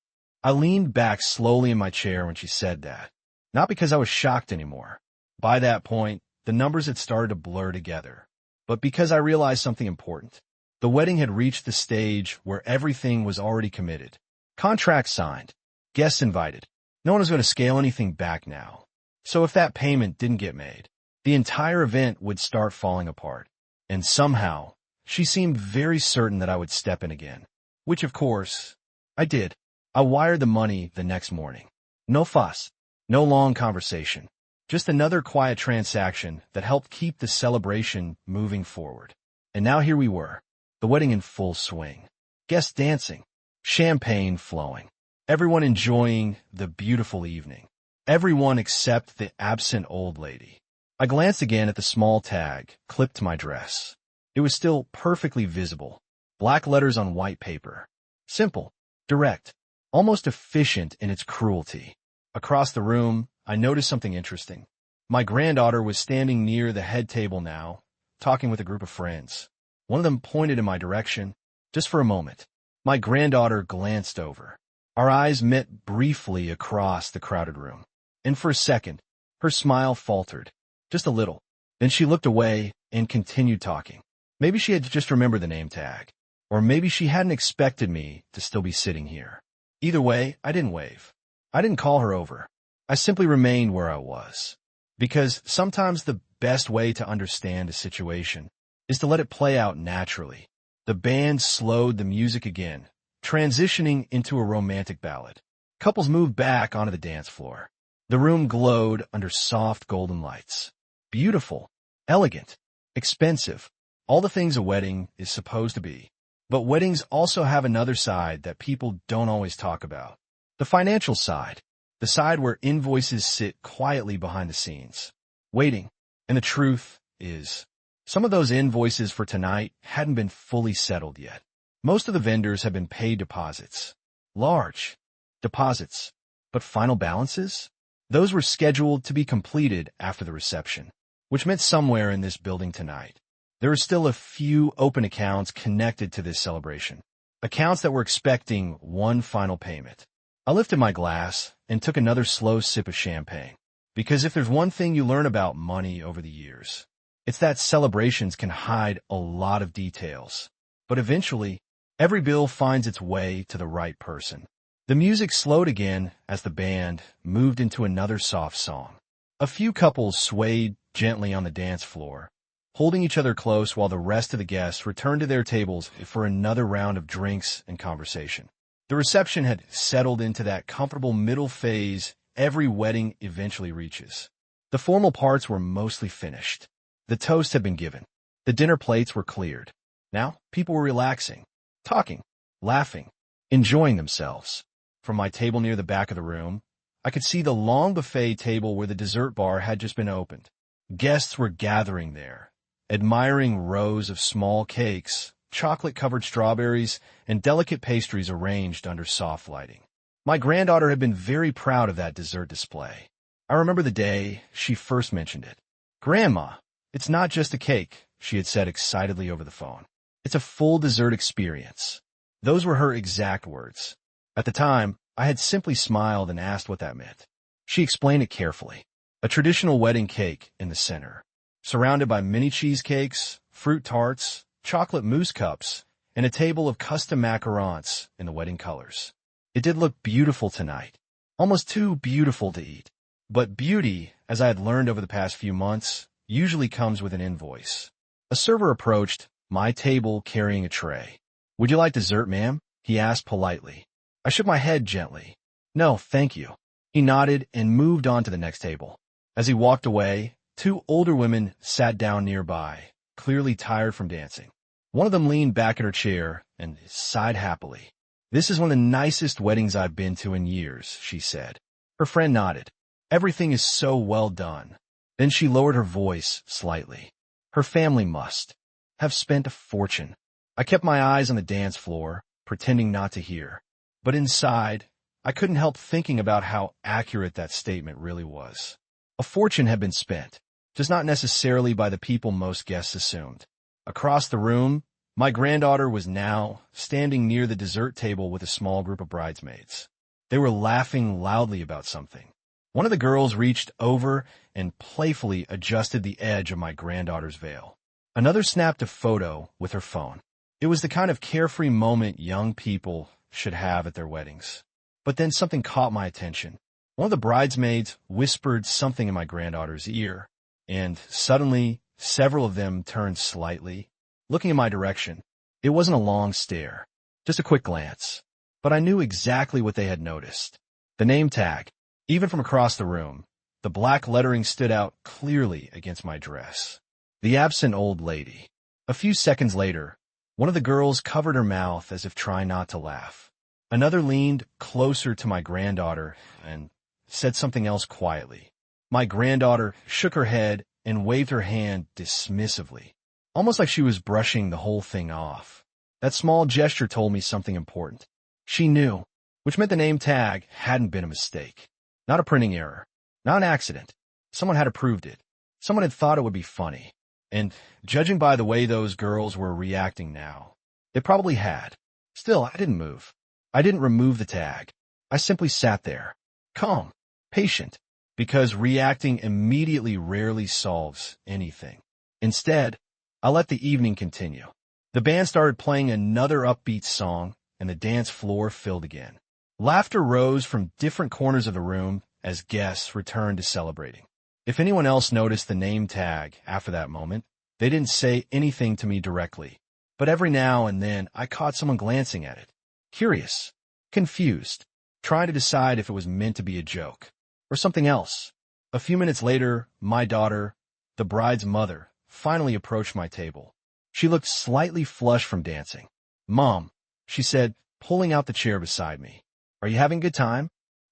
I leaned back slowly in my chair when she said that. Not because I was shocked anymore. By that point, the numbers had started to blur together. But because I realized something important. The wedding had reached the stage where everything was already committed. Contracts signed. Guests invited. No one was going to scale anything back now. So if that payment didn't get made, the entire event would start falling apart. And somehow, she seemed very certain that I would step in again. Which, of course, I did. I wired the money the next morning. No fuss. No long conversation. Just another quiet transaction that helped keep the celebration moving forward. And now here we were. The wedding in full swing. Guests dancing. Champagne flowing. Everyone enjoying the beautiful evening. Everyone except the absent old lady. I glanced again at the small tag clipped to my dress. It was still perfectly visible. Black letters on white paper. Simple. Direct. Almost efficient in its cruelty. Across the room, I noticed something interesting. My granddaughter was standing near the head table now, talking with a group of friends. One of them pointed in my direction, just for a moment. My granddaughter glanced over. Our eyes met briefly across the crowded room. And for a second, her smile faltered, just a little. Then she looked away and continued talking. Maybe she had just remembered the name tag. Or maybe she hadn't expected me to still be sitting here. Either way, I didn't wave. I didn't call her over. I simply remained where I was. Because sometimes the best way to understand a situation is to let it play out naturally. The band slowed the music again, transitioning into a romantic ballad. Couples moved back onto the dance floor. The room glowed under soft golden lights. Beautiful, elegant, expensive, all the things a wedding is supposed to be. But weddings also have another side that people don't always talk about. The financial side. The side where invoices sit quietly behind the scenes, waiting. And the truth is, some of those invoices for tonight hadn't been fully settled yet. Most of the vendors have been paid deposits. Large deposits. But final balances? Those were scheduled to be completed after the reception, which meant somewhere in this building tonight. There are still a few open accounts connected to this celebration. Accounts that were expecting one final payment. I lifted my glass and took another slow sip of champagne. Because if there's one thing you learn about money over the years, it's that celebrations can hide a lot of details. But eventually, every bill finds its way to the right person. The music slowed again as the band moved into another soft song. A few couples swayed gently on the dance floor, holding each other close while the rest of the guests returned to their tables for another round of drinks and conversation. The reception had settled into that comfortable middle phase every wedding eventually reaches. The formal parts were mostly finished. The toast had been given. The dinner plates were cleared. Now, people were relaxing, talking, laughing, enjoying themselves. From my table near the back of the room, I could see the long buffet table where the dessert bar had just been opened. Guests were gathering there, admiring rows of small cakes, chocolate-covered strawberries, and delicate pastries arranged under soft lighting. My granddaughter had been very proud of that dessert display. I remember the day she first mentioned it. "Grandma, it's not just a cake," she had said excitedly over the phone. "It's a full dessert experience." Those were her exact words. At the time, I had simply smiled and asked what that meant. She explained it carefully. A traditional wedding cake in the center, surrounded by mini cheesecakes, fruit tarts, chocolate mousse cups, and a table of custom macarons in the wedding colors. It did look beautiful tonight, almost too beautiful to eat. But beauty, as I had learned over the past few months, usually comes with an invoice. A server approached my table carrying a tray. "Would you like dessert, ma'am?" he asked politely. I shook my head gently. "No, thank you." He nodded and moved on to the next table. As he walked away, two older women sat down nearby, clearly tired from dancing. One of them leaned back in her chair and sighed happily. "This is one of the nicest weddings I've been to in years," she said. Her friend nodded. "Everything is so well done." Then she lowered her voice slightly. Her family must have spent a fortune. I kept my eyes on the dance floor, pretending not to hear. But inside, I couldn't help thinking about how accurate that statement really was. A fortune had been spent, just not necessarily by the people most guests assumed. Across the room, my granddaughter was now standing near the dessert table with a small group of bridesmaids. They were laughing loudly about something. One of the girls reached over and playfully adjusted the edge of my granddaughter's veil. Another snapped a photo with her phone. It was the kind of carefree moment young people should have at their weddings. But then something caught my attention. One of the bridesmaids whispered something in my granddaughter's ear, and suddenly several of them turned slightly, looking in my direction. It wasn't a long stare, just a quick glance. But I knew exactly what they had noticed. The name tag. Even from across the room, the black lettering stood out clearly against my dress. The absent old lady. A few seconds later, one of the girls covered her mouth as if trying not to laugh. Another leaned closer to my granddaughter and said something else quietly. My granddaughter shook her head and waved her hand dismissively, almost like she was brushing the whole thing off. That small gesture told me something important. She knew, which meant the name tag hadn't been a mistake. Not a printing error. Not an accident. Someone had approved it. Someone had thought it would be funny. And judging by the way those girls were reacting now, they probably had. Still, I didn't move. I didn't remove the tag. I simply sat there, calm, patient, because reacting immediately rarely solves anything. Instead, I let the evening continue. The band started playing another upbeat song, and the dance floor filled again. Laughter rose from different corners of the room as guests returned to celebrating. If anyone else noticed the name tag after that moment, they didn't say anything to me directly. But every now and then, I caught someone glancing at it, curious, confused, trying to decide if it was meant to be a joke or something else. A few minutes later, my daughter, the bride's mother, finally approached my table. She looked slightly flushed from dancing. "Mom," she said, pulling out the chair beside me. "Are you having a good time?"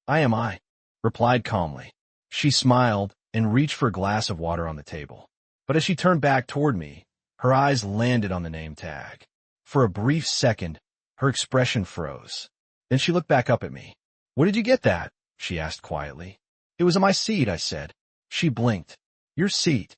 I replied calmly. She smiled and reached for a glass of water on the table. But as she turned back toward me, her eyes landed on the name tag. For a brief second, her expression froze. Then she looked back up at me. "Where did you get that?" she asked quietly. "It was on my seat," I said. She blinked. "Your seat?"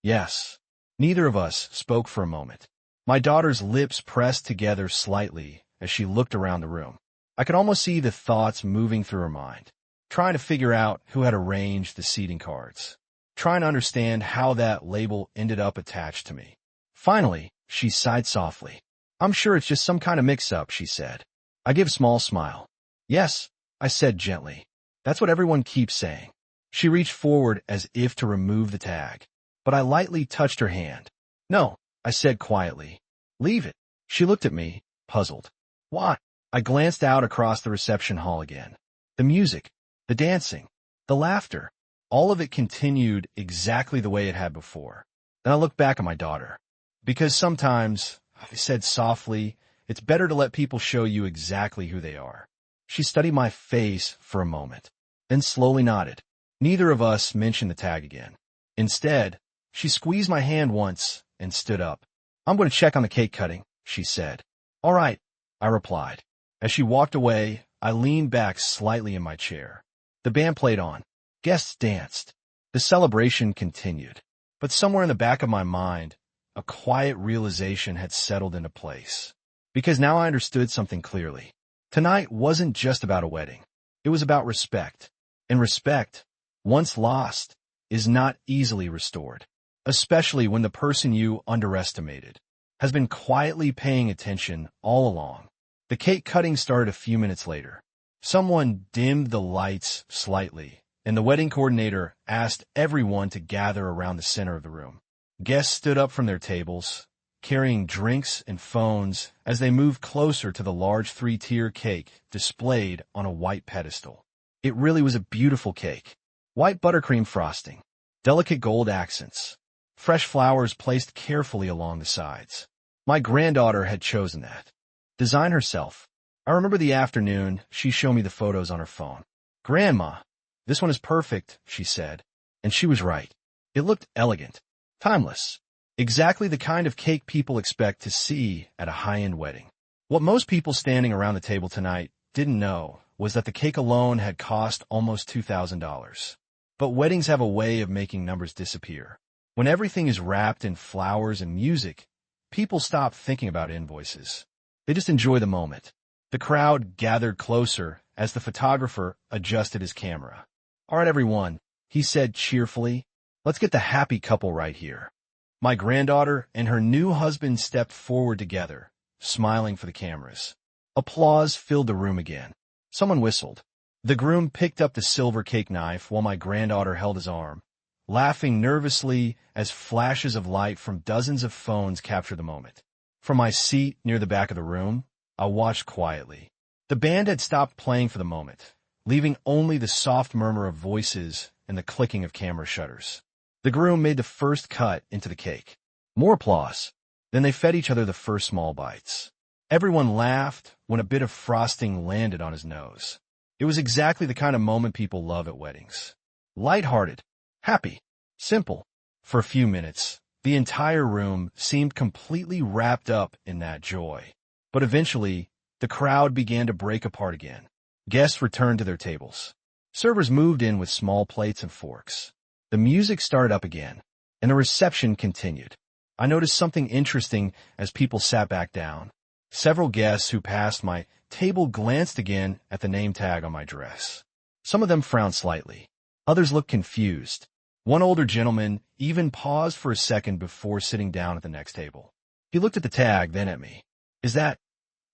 "Yes." Neither of us spoke for a moment. My daughter's lips pressed together slightly as she looked around the room. I could almost see the thoughts moving through her mind, trying to figure out who had arranged the seating cards, trying to understand how that label ended up attached to me. Finally, she sighed softly. "I'm sure it's just some kind of mix-up," she said. I gave a small smile. "Yes," I said gently. "That's what everyone keeps saying." She reached forward as if to remove the tag, but I lightly touched her hand. "No," I said quietly. "Leave it." She looked at me, puzzled. "Why?" I glanced out across the reception hall again. The music, the dancing, the laughter, all of it continued exactly the way it had before. Then I looked back at my daughter. "Because sometimes," I said softly, "it's better to let people show you exactly who they are." She studied my face for a moment, then slowly nodded. Neither of us mentioned the tag again. Instead, she squeezed my hand once and stood up. "I'm going to check on the cake cutting," she said. "All right," I replied. As she walked away, I leaned back slightly in my chair. The band played on. Guests danced. The celebration continued. But somewhere in the back of my mind, a quiet realization had settled into place. Because now I understood something clearly. Tonight wasn't just about a wedding. It was about respect. And respect, once lost, is not easily restored. Especially when the person you underestimated has been quietly paying attention all along. The cake cutting started a few minutes later. Someone dimmed the lights slightly, and the wedding coordinator asked everyone to gather around the center of the room. Guests stood up from their tables, carrying drinks and phones as they moved closer to the large 3-tier cake displayed on a white pedestal. It really was a beautiful cake. White buttercream frosting, delicate gold accents, fresh flowers placed carefully along the sides. My granddaughter had chosen that design herself. I remember the afternoon she showed me the photos on her phone. "Grandma, this one is perfect," she said. And she was right. It looked elegant, timeless, exactly the kind of cake people expect to see at a high-end wedding. What most people standing around the table tonight didn't know was that the cake alone had cost almost $2,000. But weddings have a way of making numbers disappear. When everything is wrapped in flowers and music, people stop thinking about invoices. They just enjoy the moment. The crowd gathered closer as the photographer adjusted his camera. "All right, everyone," he said cheerfully. "Let's get the happy couple right here." My granddaughter and her new husband stepped forward together, smiling for the cameras. Applause filled the room again. Someone whistled. The groom picked up the silver cake knife while my granddaughter held his arm, laughing nervously as flashes of light from dozens of phones captured the moment. From my seat near the back of the room, I watched quietly. The band had stopped playing for the moment, leaving only the soft murmur of voices and the clicking of camera shutters. The groom made the first cut into the cake. More applause. Then they fed each other the first small bites. Everyone laughed when a bit of frosting landed on his nose. It was exactly the kind of moment people love at weddings. Lighthearted, happy, simple. For a few minutes, the entire room seemed completely wrapped up in that joy. But eventually, the crowd began to break apart again. Guests returned to their tables. Servers moved in with small plates and forks. The music started up again, and the reception continued. I noticed something interesting as people sat back down. Several guests who passed my table glanced again at the name tag on my dress. Some of them frowned slightly. Others looked confused. One older gentleman even paused for a second before sitting down at the next table. He looked at the tag, then at me. "Is that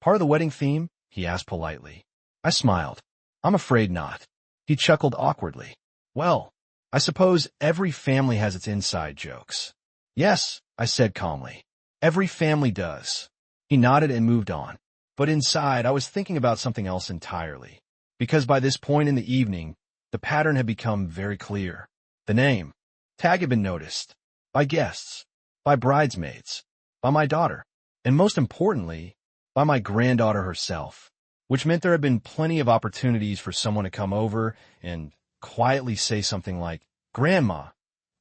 part of the wedding theme?" he asked politely. I smiled. "I'm afraid not." He chuckled awkwardly. "Well, I suppose every family has its inside jokes." "Yes," I said calmly. "Every family does." He nodded and moved on. But inside, I was thinking about something else entirely. Because by this point in the evening, the pattern had become very clear. The name tag had been noticed. By guests. By bridesmaids. By my daughter. And most importantly, by my granddaughter herself. Which meant there had been plenty of opportunities for someone to come over and quietly say something like, "Grandma,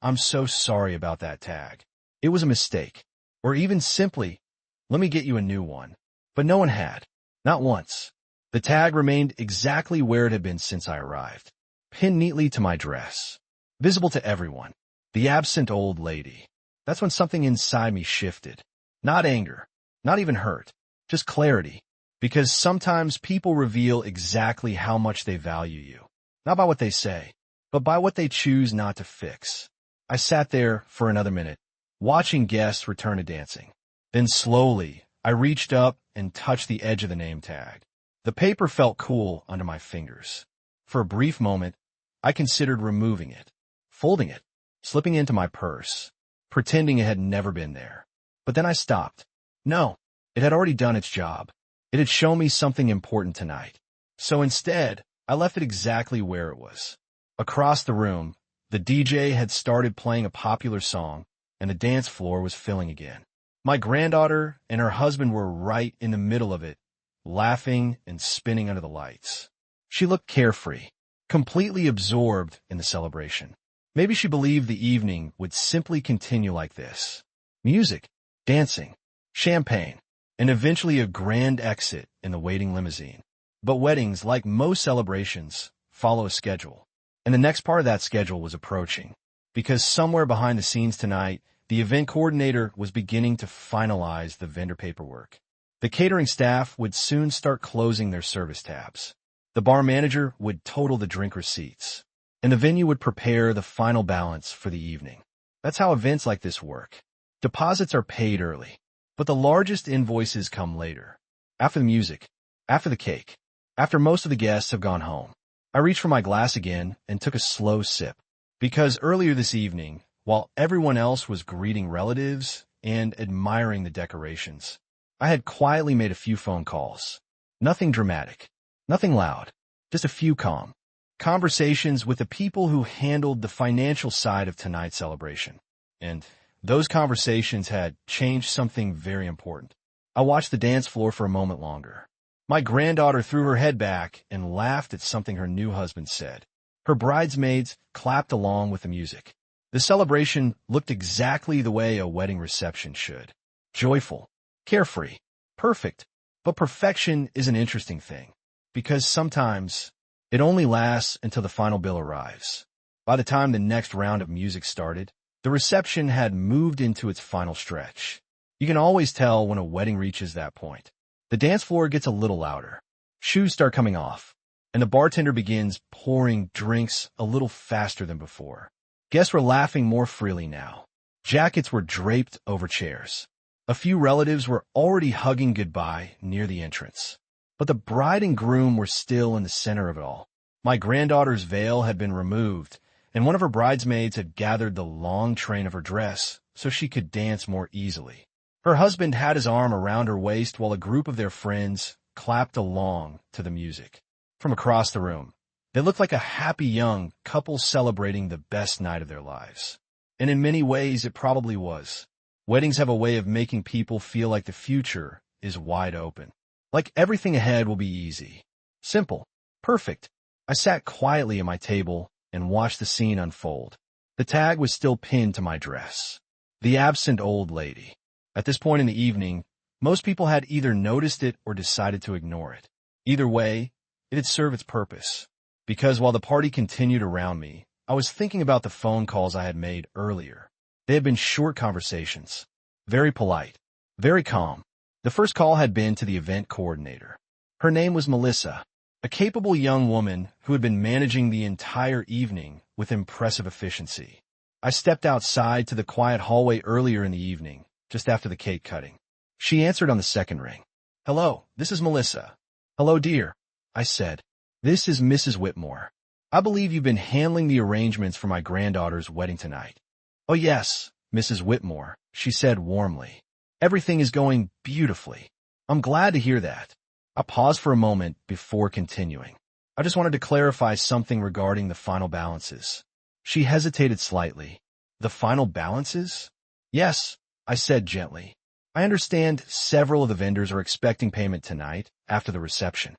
I'm so sorry about that tag. It was a mistake." Or even simply, "Let me get you a new one." But no one had. Not once. The tag remained exactly where it had been since I arrived. Pinned neatly to my dress. Visible to everyone. The absent old lady. That's when something inside me shifted. Not anger. Not even hurt. Just clarity. Because sometimes people reveal exactly how much they value you. Not by what they say, but by what they choose not to fix. I sat there for another minute, watching guests return to dancing. Then slowly, I reached up and touched the edge of the name tag. The paper felt cool under my fingers. For a brief moment, I considered removing it, folding it, slipping it into my purse, pretending it had never been there. But then I stopped. No, it had already done its job. It had shown me something important tonight. So instead, I left it exactly where it was. Across the room, the DJ had started playing a popular song, and the dance floor was filling again. My granddaughter and her husband were right in the middle of it, laughing and spinning under the lights. She looked carefree, completely absorbed in the celebration. Maybe she believed the evening would simply continue like this. Music, dancing, champagne, and eventually a grand exit in the waiting limousine. But weddings, like most celebrations, follow a schedule. And the next part of that schedule was approaching. Because somewhere behind the scenes tonight, the event coordinator was beginning to finalize the vendor paperwork. The catering staff would soon start closing their service tabs. The bar manager would total the drink receipts. And the venue would prepare the final balance for the evening. That's how events like this work. Deposits are paid early, but the largest invoices come later. After the music, after the cake, after most of the guests have gone home. I reached for my glass again and took a slow sip. Because earlier this evening, while everyone else was greeting relatives and admiring the decorations, I had quietly made a few phone calls. Nothing dramatic, nothing loud, just a few calm conversations with the people who handled the financial side of tonight's celebration. And those conversations had changed something very important. I watched the dance floor for a moment longer. My granddaughter threw her head back and laughed at something her new husband said. Her bridesmaids clapped along with the music. The celebration looked exactly the way a wedding reception should. Joyful, carefree, perfect. But perfection is an interesting thing, because sometimes it only lasts until the final bill arrives. By the time the next round of music started, the reception had moved into its final stretch. You can always tell when a wedding reaches that point. The dance floor gets a little louder. Shoes start coming off, and the bartender begins pouring drinks a little faster than before. Guests were laughing more freely now. Jackets were draped over chairs. A few relatives were already hugging goodbye near the entrance. But the bride and groom were still in the center of it all. My granddaughter's veil had been removed, and one of her bridesmaids had gathered the long train of her dress so she could dance more easily. Her husband had his arm around her waist while a group of their friends clapped along to the music. From across the room, they looked like a happy young couple celebrating the best night of their lives. And in many ways, it probably was. Weddings have a way of making people feel like the future is wide open. Like everything ahead will be easy. Simple. Perfect. I sat quietly at my table and watched the scene unfold. The tag was still pinned to my dress. The absent old lady. At this point in the evening, most people had either noticed it or decided to ignore it. Either way, it had served its purpose. Because while the party continued around me, I was thinking about the phone calls I had made earlier. They had been short conversations, very polite, very calm. The first call had been to the event coordinator. Her name was Melissa, a capable young woman who had been managing the entire evening with impressive efficiency. I stepped outside to the quiet hallway earlier in the evening, just after the cake cutting. She answered on the second ring. "Hello, this is Melissa." "Hello, dear," I said. "This is Mrs. Whitmore. I believe you've been handling the arrangements for my granddaughter's wedding tonight." "Oh yes, Mrs. Whitmore," she said warmly. "Everything is going beautifully. I'm glad to hear that." I paused for a moment before continuing. "I just wanted to clarify something regarding the final balances." She hesitated slightly. "The final balances?" "Yes," I said gently. "I understand several of the vendors are expecting payment tonight after the reception."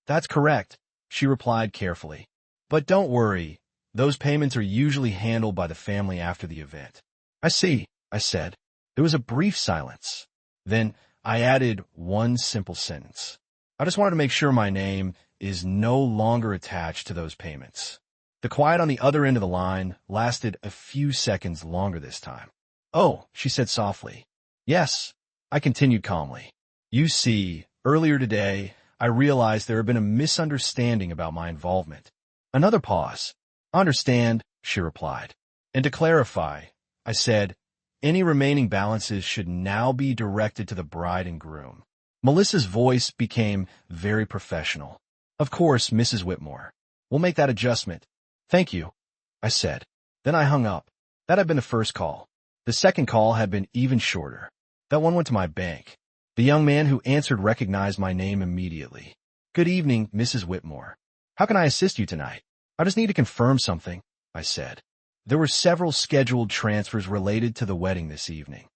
"That's correct," she replied carefully. "But don't worry, those payments are usually handled by the family after the event." "I see," I said. There was a brief silence. Then I added one simple sentence. "I just wanted to make sure my name is no longer attached to those payments." The quiet on the other end of the line lasted a few seconds longer this time. "Oh," she said softly. "Yes," I continued calmly. "You see, earlier today, I realized there had been a misunderstanding about my involvement." Another pause. "I understand," she replied. "And to clarify," I said, "any remaining balances should now be directed to the bride and groom." Melissa's voice became very professional. "Of course, Mrs. Whitmore. We'll make that adjustment." "Thank you," I said. Then I hung up. That had been the first call. The second call had been even shorter. That one went to my bank. The young man who answered recognized my name immediately. "Good evening, Mrs. Whitmore. How can I assist you tonight?" "I just need to confirm something," I said. There were several scheduled transfers related to the wedding this evening.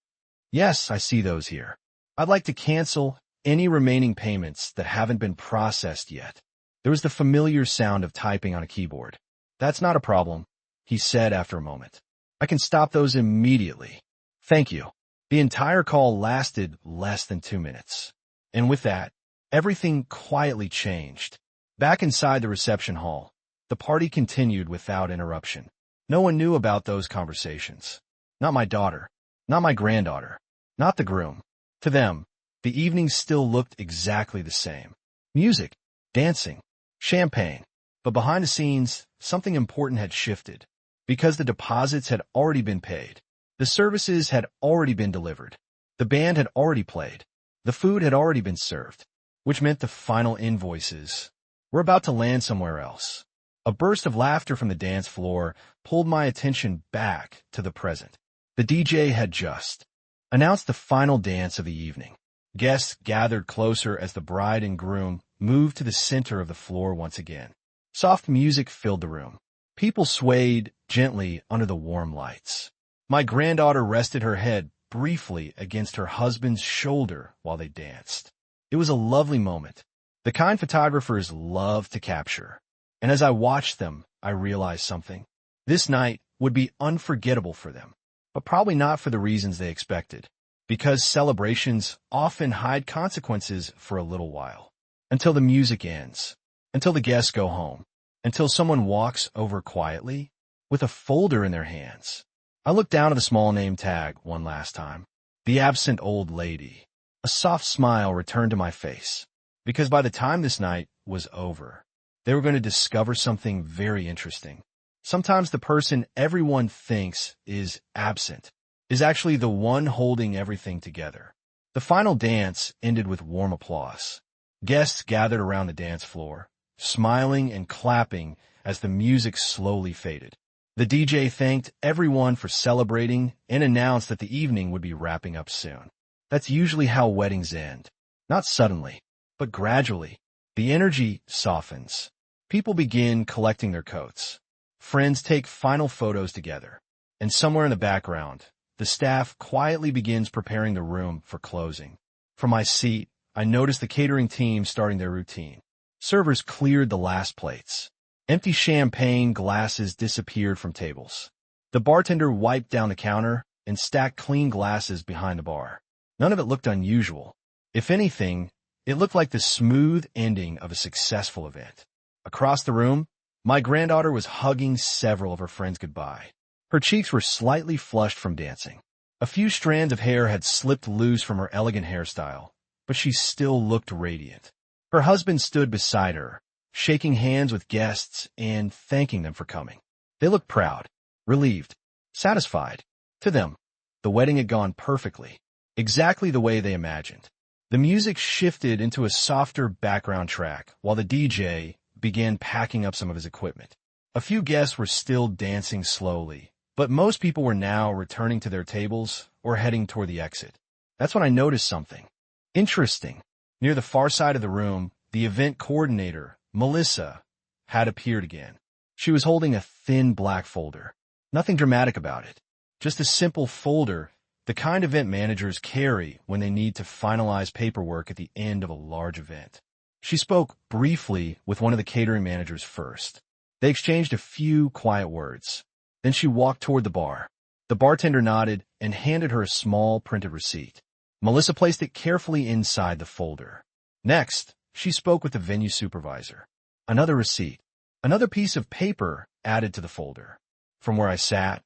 "Yes, I see those here. I'd like to cancel any remaining payments that haven't been processed yet." There was the familiar sound of typing on a keyboard. "That's not a problem," he said after a moment. "I can stop those immediately. Thank you." The entire call lasted less than 2 minutes. And with that, everything quietly changed. Back inside the reception hall, the party continued without interruption. No one knew about those conversations. Not my daughter, not my granddaughter, not the groom. To them, the evening still looked exactly the same. Music, dancing, champagne. But behind the scenes, something important had shifted. Because the deposits had already been paid. The services had already been delivered. The band had already played. The food had already been served, which meant the final invoices were about to land somewhere else. A burst of laughter from the dance floor pulled my attention back to the present. The DJ had just announced the final dance of the evening. Guests gathered closer as the bride and groom moved to the center of the floor once again. Soft music filled the room. People swayed gently under the warm lights. My granddaughter rested her head briefly against her husband's shoulder while they danced. It was a lovely moment, the kind photographers love to capture. And as I watched them, I realized something. This night would be unforgettable for them, but probably not for the reasons they expected, because celebrations often hide consequences for a little while, until the music ends, until the guests go home, until someone walks over quietly with a folder in their hands. I looked down at the small name tag one last time. The absent old lady. A soft smile returned to my face, because by the time this night was over, they were going to discover something very interesting. Sometimes the person everyone thinks is absent is actually the one holding everything together. The final dance ended with warm applause. Guests gathered around the dance floor, smiling and clapping as the music slowly faded. The DJ thanked everyone for celebrating and announced that the evening would be wrapping up soon. That's usually how weddings end. Not suddenly, but gradually. The energy softens. People begin collecting their coats. Friends take final photos together. And somewhere in the background, the staff quietly begins preparing the room for closing. From my seat, I noticed the catering team starting their routine. Servers cleared the last plates. Empty champagne glasses disappeared from tables. The bartender wiped down the counter and stacked clean glasses behind the bar. None of it looked unusual. If anything, it looked like the smooth ending of a successful event. Across the room, My granddaughter was hugging several of her friends goodbye. Her cheeks were slightly flushed from dancing. A few strands of hair had slipped loose from her elegant hairstyle, but she still looked radiant. Her husband stood beside her, shaking hands with guests and thanking them for coming. They looked proud, relieved, satisfied. To them, the wedding had gone perfectly, exactly the way they imagined. The music shifted into a softer background track while the DJ began packing up some of his equipment. A few guests were still dancing slowly, but most people were now returning to their tables or heading toward the exit. That's when I noticed something interesting. Near the far side of the room, the event coordinator, Melissa, had appeared again. She was holding a thin black folder. Nothing dramatic about it. Just a simple folder, the kind event managers carry when they need to finalize paperwork at the end of a large event. She spoke briefly with one of the catering managers first. They exchanged a few quiet words. Then she walked toward the bar. The bartender nodded and handed her a small printed receipt. Melissa placed it carefully inside the folder. Next, she spoke with the venue supervisor. Another receipt. Another piece of paper added to the folder. From where I sat,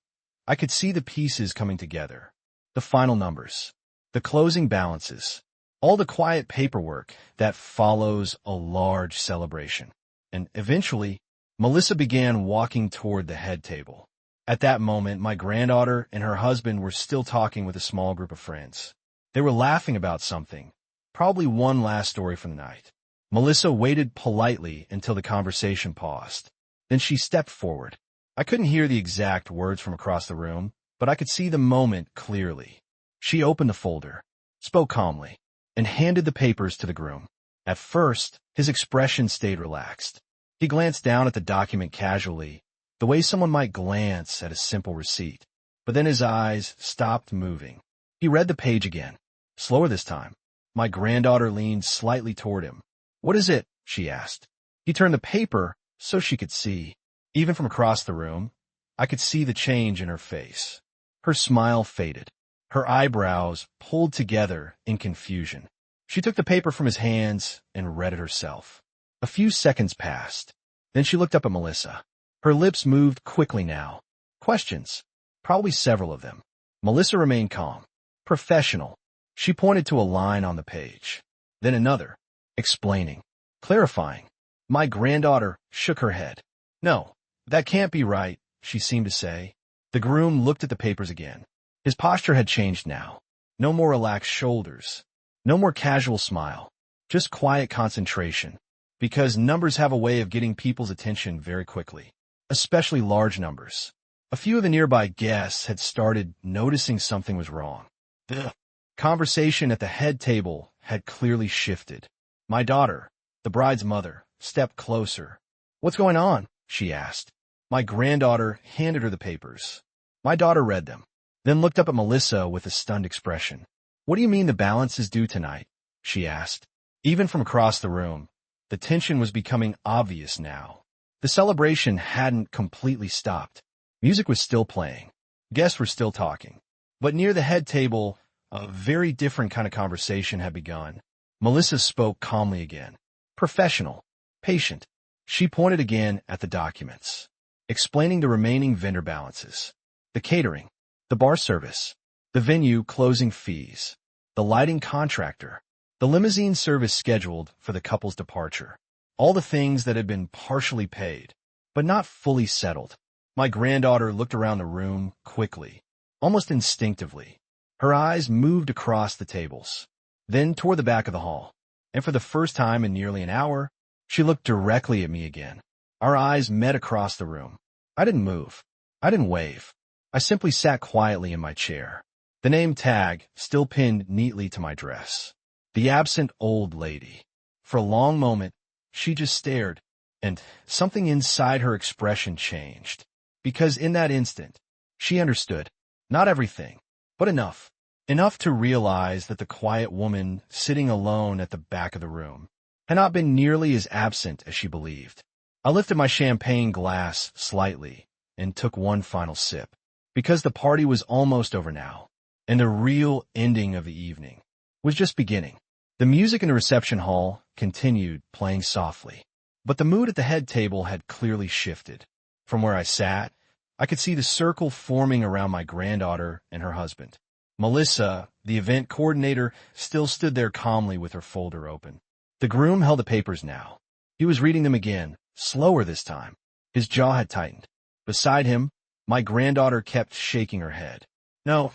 I could see the pieces coming together. The final numbers. The closing balances. All the quiet paperwork that follows a large celebration. And eventually, Melissa began walking toward the head table. At that moment, my granddaughter and her husband were still talking with a small group of friends. They were laughing about something, probably one last story from the night. Melissa waited politely until the conversation paused. Then she stepped forward. I couldn't hear the exact words from across the room, but I could see the moment clearly. She opened the folder, spoke calmly, and handed the papers to the groom. At first, his expression stayed relaxed. He glanced down at the document casually, the way someone might glance at a simple receipt. But then his eyes stopped moving. He read the page again, slower this time. My granddaughter leaned slightly toward him. "What is it?" she asked. He turned the paper so she could see. Even from across the room, I could see the change in her face. Her smile faded. Her eyebrows pulled together in confusion. She took the paper from his hands and read it herself. A few seconds passed. Then she looked up at Melissa. Her lips moved quickly now. Questions. Probably several of them. Melissa remained calm. Professional. She pointed to a line on the page. Then another. Explaining. Clarifying. My granddaughter shook her head. "No, that can't be right," she seemed to say. The groom looked at the papers again. His posture had changed now. No more relaxed shoulders. No more casual smile. Just quiet concentration. Because numbers have a way of getting people's attention very quickly. Especially large numbers. A few of the nearby guests had started noticing something was wrong. The conversation at the head table had clearly shifted. My daughter, the bride's mother, stepped closer. "What's going on?" she asked. My granddaughter handed her the papers. My daughter read them, then looked up at Melissa with a stunned expression. "What do you mean the balance is due tonight?" she asked. Even from across the room, the tension was becoming obvious now. The celebration hadn't completely stopped. Music was still playing. Guests were still talking. But near the head table, a very different kind of conversation had begun. Melissa spoke calmly again. Professional. Patient. She pointed again at the documents, explaining the remaining vendor balances. The catering. The bar service. The venue closing fees. The lighting contractor. The limousine service scheduled for the couple's departure. All the things that had been partially paid, but not fully settled. My granddaughter looked around the room quickly, almost instinctively. Her eyes moved across the tables, then toward the back of the hall. And for the first time in nearly an hour, she looked directly at me again. Our eyes met across the room. I didn't move. I didn't wave. I simply sat quietly in my chair. The name tag still pinned neatly to my dress. The absent old lady. For a long moment, she just stared, and something inside her expression changed. Because in that instant, she understood. Not everything, but enough. Enough to realize that the quiet woman sitting alone at the back of the room had not been nearly as absent as she believed. I lifted my champagne glass slightly and took one final sip. Because the party was almost over now, and the real ending of the evening was just beginning. The music in the reception hall continued playing softly. But the mood at the head table had clearly shifted. From where I sat, I could see the circle forming around my granddaughter and her husband. Melissa, the event coordinator, still stood there calmly with her folder open. The groom held the papers now. He was reading them again, slower this time. His jaw had tightened. Beside him, my granddaughter kept shaking her head. No,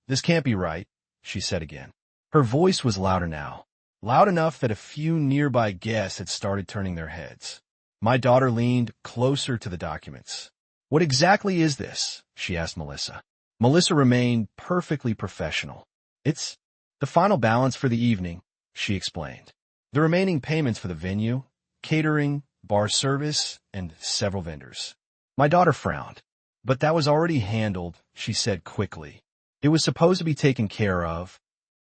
this can't be right, she said again. Her voice was louder now, loud enough that a few nearby guests had started turning their heads. My daughter leaned closer to the documents. What exactly is this? She asked Melissa. Melissa remained perfectly professional. It's the final balance for the evening, she explained. The remaining payments for the venue, catering, bar service, and several vendors. My daughter frowned. But that was already handled, she said quickly. It was supposed to be taken care of.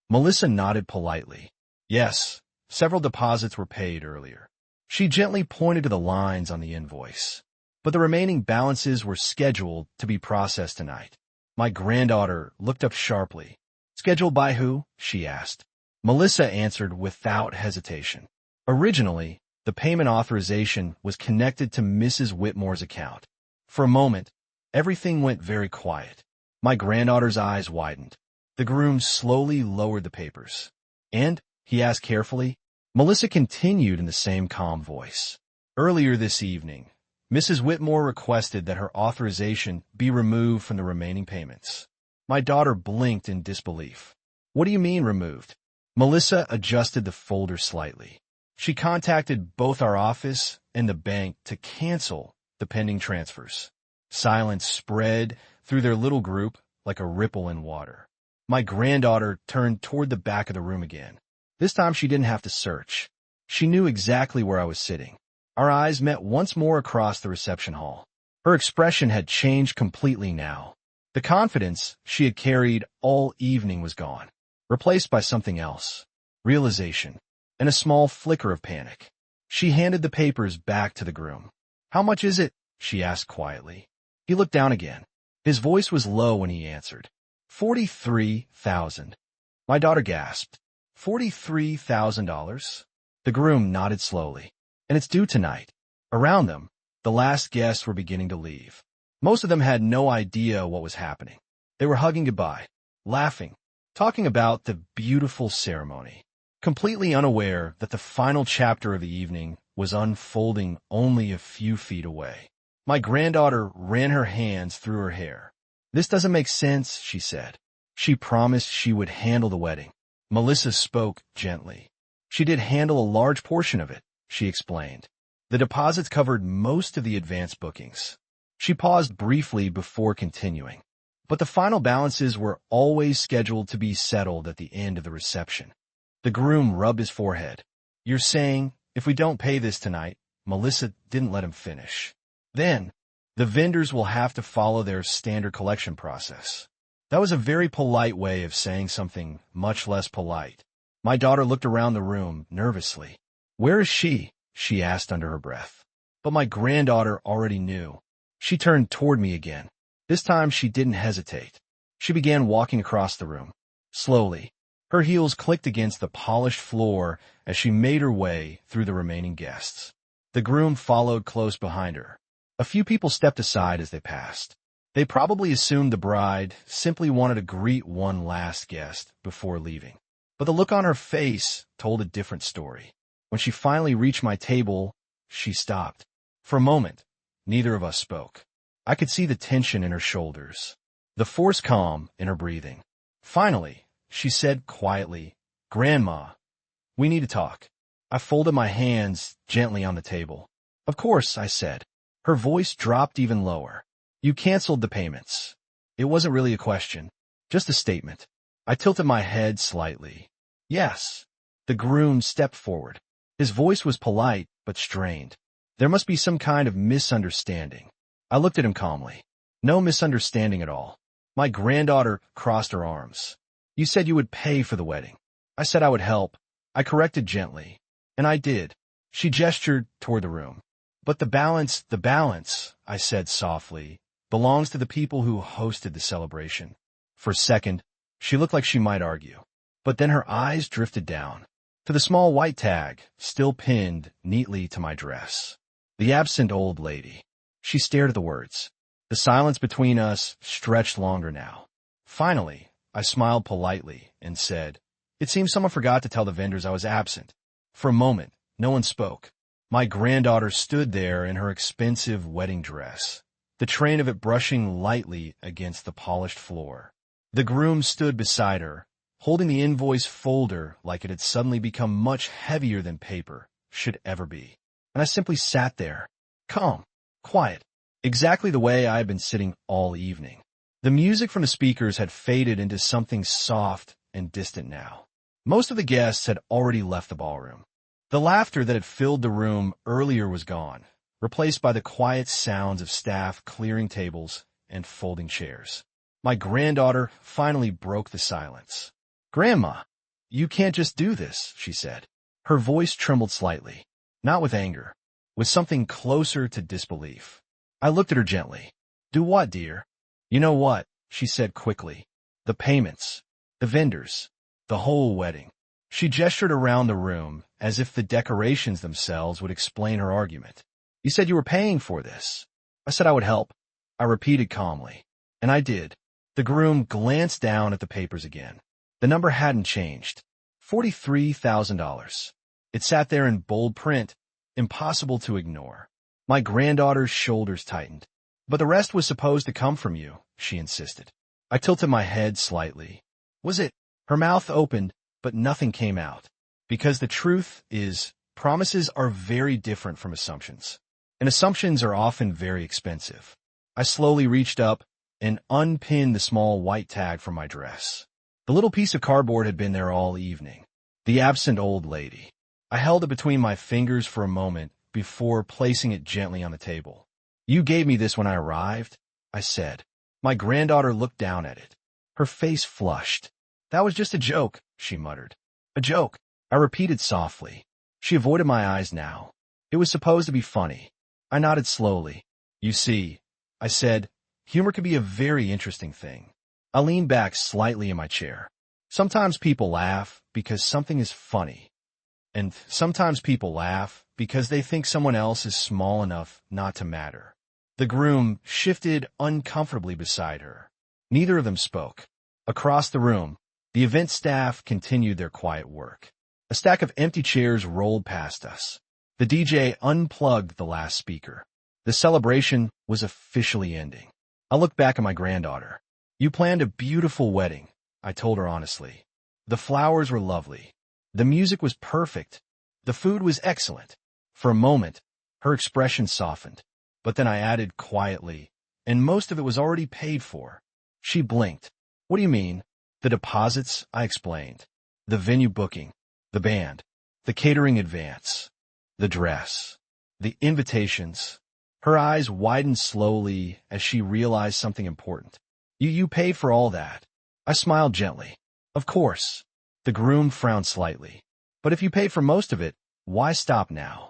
Melissa nodded politely. Yes, several deposits were paid earlier. She gently pointed to the lines on the invoice. But the remaining balances were scheduled to be processed tonight. My granddaughter looked up sharply. Scheduled by who? She asked. Melissa answered without hesitation. Originally, the payment authorization was connected to Mrs. Whitmore's account. For a moment, everything went very quiet. My granddaughter's eyes widened. The groom slowly lowered the papers. And, he asked carefully, Melissa continued in the same calm voice. Earlier this evening, Mrs. Whitmore requested that her authorization be removed from the remaining payments. My daughter blinked in disbelief. What do you mean removed? Melissa adjusted the folder slightly. She contacted both our office and the bank to cancel the pending transfers. Silence spread through their little group like a ripple in water. My granddaughter turned toward the back of the room again. This time she didn't have to search. She knew exactly where I was sitting. Our eyes met once more across the reception hall. Her expression had changed completely now. The confidence she had carried all evening was gone, replaced by something else. Realization, and a small flicker of panic. She handed the papers back to the groom. How much is it? She asked quietly. He looked down again. His voice was low when he answered. 43,000. My daughter gasped. $43,000? The groom nodded slowly. And it's due tonight. Around them, the last guests were beginning to leave. Most of them had no idea what was happening. They were hugging goodbye, laughing, talking about the beautiful ceremony, completely unaware that the final chapter of the evening was unfolding only a few feet away. My granddaughter ran her hands through her hair. This doesn't make sense, she said. She promised she would handle the wedding. Melissa spoke gently. She did handle a large portion of it, she explained. The deposits covered most of the advance bookings. She paused briefly before continuing. But the final balances were always scheduled to be settled at the end of the reception. The groom rubbed his forehead. You're saying, if we don't pay this tonight? Melissa didn't let him finish. Then, the vendors will have to follow their standard collection process. That was a very polite way of saying something much less polite. My daughter looked around the room nervously. Where is she? She asked under her breath. But my granddaughter already knew. She turned toward me again. This time she didn't hesitate. She began walking across the room. Slowly, her heels clicked against the polished floor as she made her way through the remaining guests. The groom followed close behind her. A few people stepped aside as they passed. They probably assumed the bride simply wanted to greet one last guest before leaving. But the look on her face told a different story. When she finally reached my table, she stopped. For a moment, neither of us spoke. I could see the tension in her shoulders, the forced calm in her breathing. Finally, she said quietly, Grandma, we need to talk. I folded my hands gently on the table. Of course, I said. Her voice dropped even lower. You canceled the payments. It wasn't really a question, just a statement. I tilted my head slightly. Yes. The groom stepped forward. His voice was polite, but strained. There must be some kind of misunderstanding. I looked at him calmly. No misunderstanding at all. My granddaughter crossed her arms. You said you would pay for the wedding. I said I would help. I corrected gently. And I did. She gestured toward the room. But the balance, I said softly, belongs to the people who hosted the celebration. For a second, she looked like she might argue. But then her eyes drifted down. to the small white tag, still pinned neatly to my dress. The absent old lady. She stared at the words. The silence between us stretched longer now. Finally, I smiled politely and said, "It seems someone forgot to tell the vendors I was absent." For a moment, no one spoke. My granddaughter stood there in her expensive wedding dress, the train of it brushing lightly against the polished floor. The groom stood beside her, holding the invoice folder like it had suddenly become much heavier than paper should ever be. And I simply sat there, calm, quiet, exactly the way I had been sitting all evening. The music from the speakers had faded into something soft and distant now. Most of the guests had already left the ballroom. The laughter that had filled the room earlier was gone, replaced by the quiet sounds of staff clearing tables and folding chairs. My granddaughter finally broke the silence. "Grandma, you can't just do this," she said. Her voice trembled slightly, not with anger, with something closer to disbelief. I looked at her gently. "Do what, dear?" "You know what," she said quickly. "The payments, the vendors, the whole wedding." She gestured around the room as if the decorations themselves would explain her argument. "You said you were paying for this." I said I would help. I repeated calmly. And I did. The groom glanced down at the papers again. The number hadn't changed. $43,000. It sat there in bold print, impossible to ignore. My granddaughter's shoulders tightened. "But the rest was supposed to come from you," she insisted. I tilted my head slightly. "Was it?" Her mouth opened, but nothing came out. Because the truth is, promises are very different from assumptions. And assumptions are often very expensive. I slowly reached up and unpinned the small white tag from my dress. The little piece of cardboard had been there all evening. The absent old lady. I held it between my fingers for a moment before placing it gently on the table. "You gave me this when I arrived," I said. My granddaughter looked down at it. Her face flushed. "That was just a joke," she muttered. "A joke," I repeated softly. She avoided my eyes now. "It was supposed to be funny." I nodded slowly. "You see," I said, "humor can be a very interesting thing." I leaned back slightly in my chair. Sometimes people laugh because something is funny. And sometimes people laugh because they think someone else is small enough not to matter. The groom shifted uncomfortably beside her. Neither of them spoke. Across the room, the event staff continued their quiet work. A stack of empty chairs rolled past us. The DJ unplugged the last speaker. The celebration was officially ending. I looked back at my granddaughter. "You planned a beautiful wedding," I told her honestly. "The flowers were lovely. The music was perfect. The food was excellent." For a moment, her expression softened. But then I added quietly, "And most of it was already paid for." She blinked. "What do you mean?" "The deposits," I explained. "The venue booking, the band, the catering advance, the dress, the invitations." Her eyes widened slowly as she realized something important. You paid for all that." I smiled gently. "Of course." The groom frowned slightly. "But if you paid for most of it, why stop now?"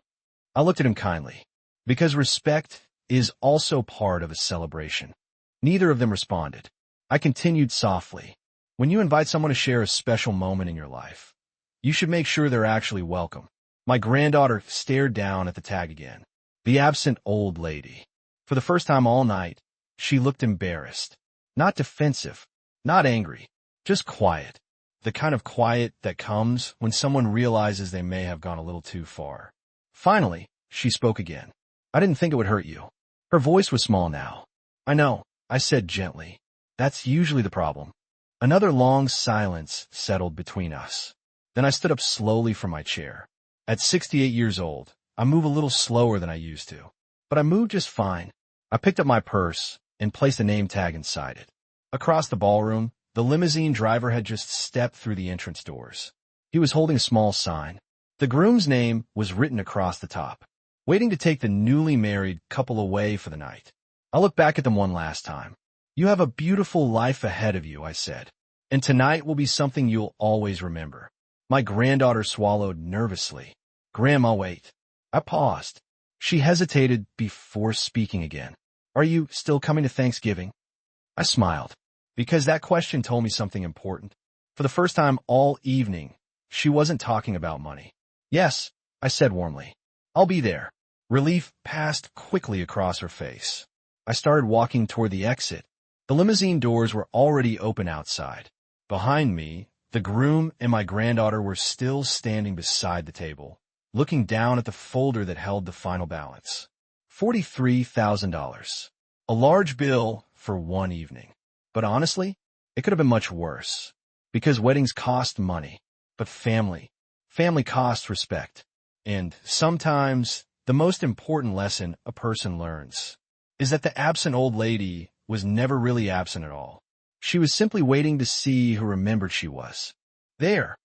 I looked at him kindly. "Because respect is also part of a celebration." Neither of them responded. I continued softly. "When you invite someone to share a special moment in your life, you should make sure they're actually welcome." My granddaughter stared down at the tag again. The absent old lady. For the first time all night, she looked embarrassed. Not defensive, not angry, just quiet. The kind of quiet that comes when someone realizes they may have gone a little too far. Finally, she spoke again. "I didn't think it would hurt you." Her voice was small now. "I know," I said gently. "That's usually the problem." Another long silence settled between us. Then I stood up slowly from my chair. At 68 years old, I move a little slower than I used to. But I moved just fine. I picked up my purse and placed a name tag inside it. Across the ballroom, the limousine driver had just stepped through the entrance doors. He was holding a small sign. The groom's name was written across the top, waiting to take the newly married couple away for the night. I looked back at them one last time. "You have a beautiful life ahead of you," I said. "And tonight will be something you'll always remember." My granddaughter swallowed nervously. "Grandma, wait." I paused. She hesitated before speaking again. "Are you still coming to Thanksgiving?" I smiled, because that question told me something important. For the first time all evening, She wasn't talking about money. Yes, I said warmly. I'll be there. Relief passed quickly across her face. I started walking toward the exit. The limousine doors were already open outside. Behind me, the groom and my granddaughter were still standing beside the table, looking down at the folder that held the final balance. $43,000. A large bill for one evening. But honestly, it could have been much worse. Because weddings cost money. But family costs respect. And sometimes, the most important lesson a person learns is that the absent old lady was never really absent at all. She was simply waiting to see who remembered she was. There,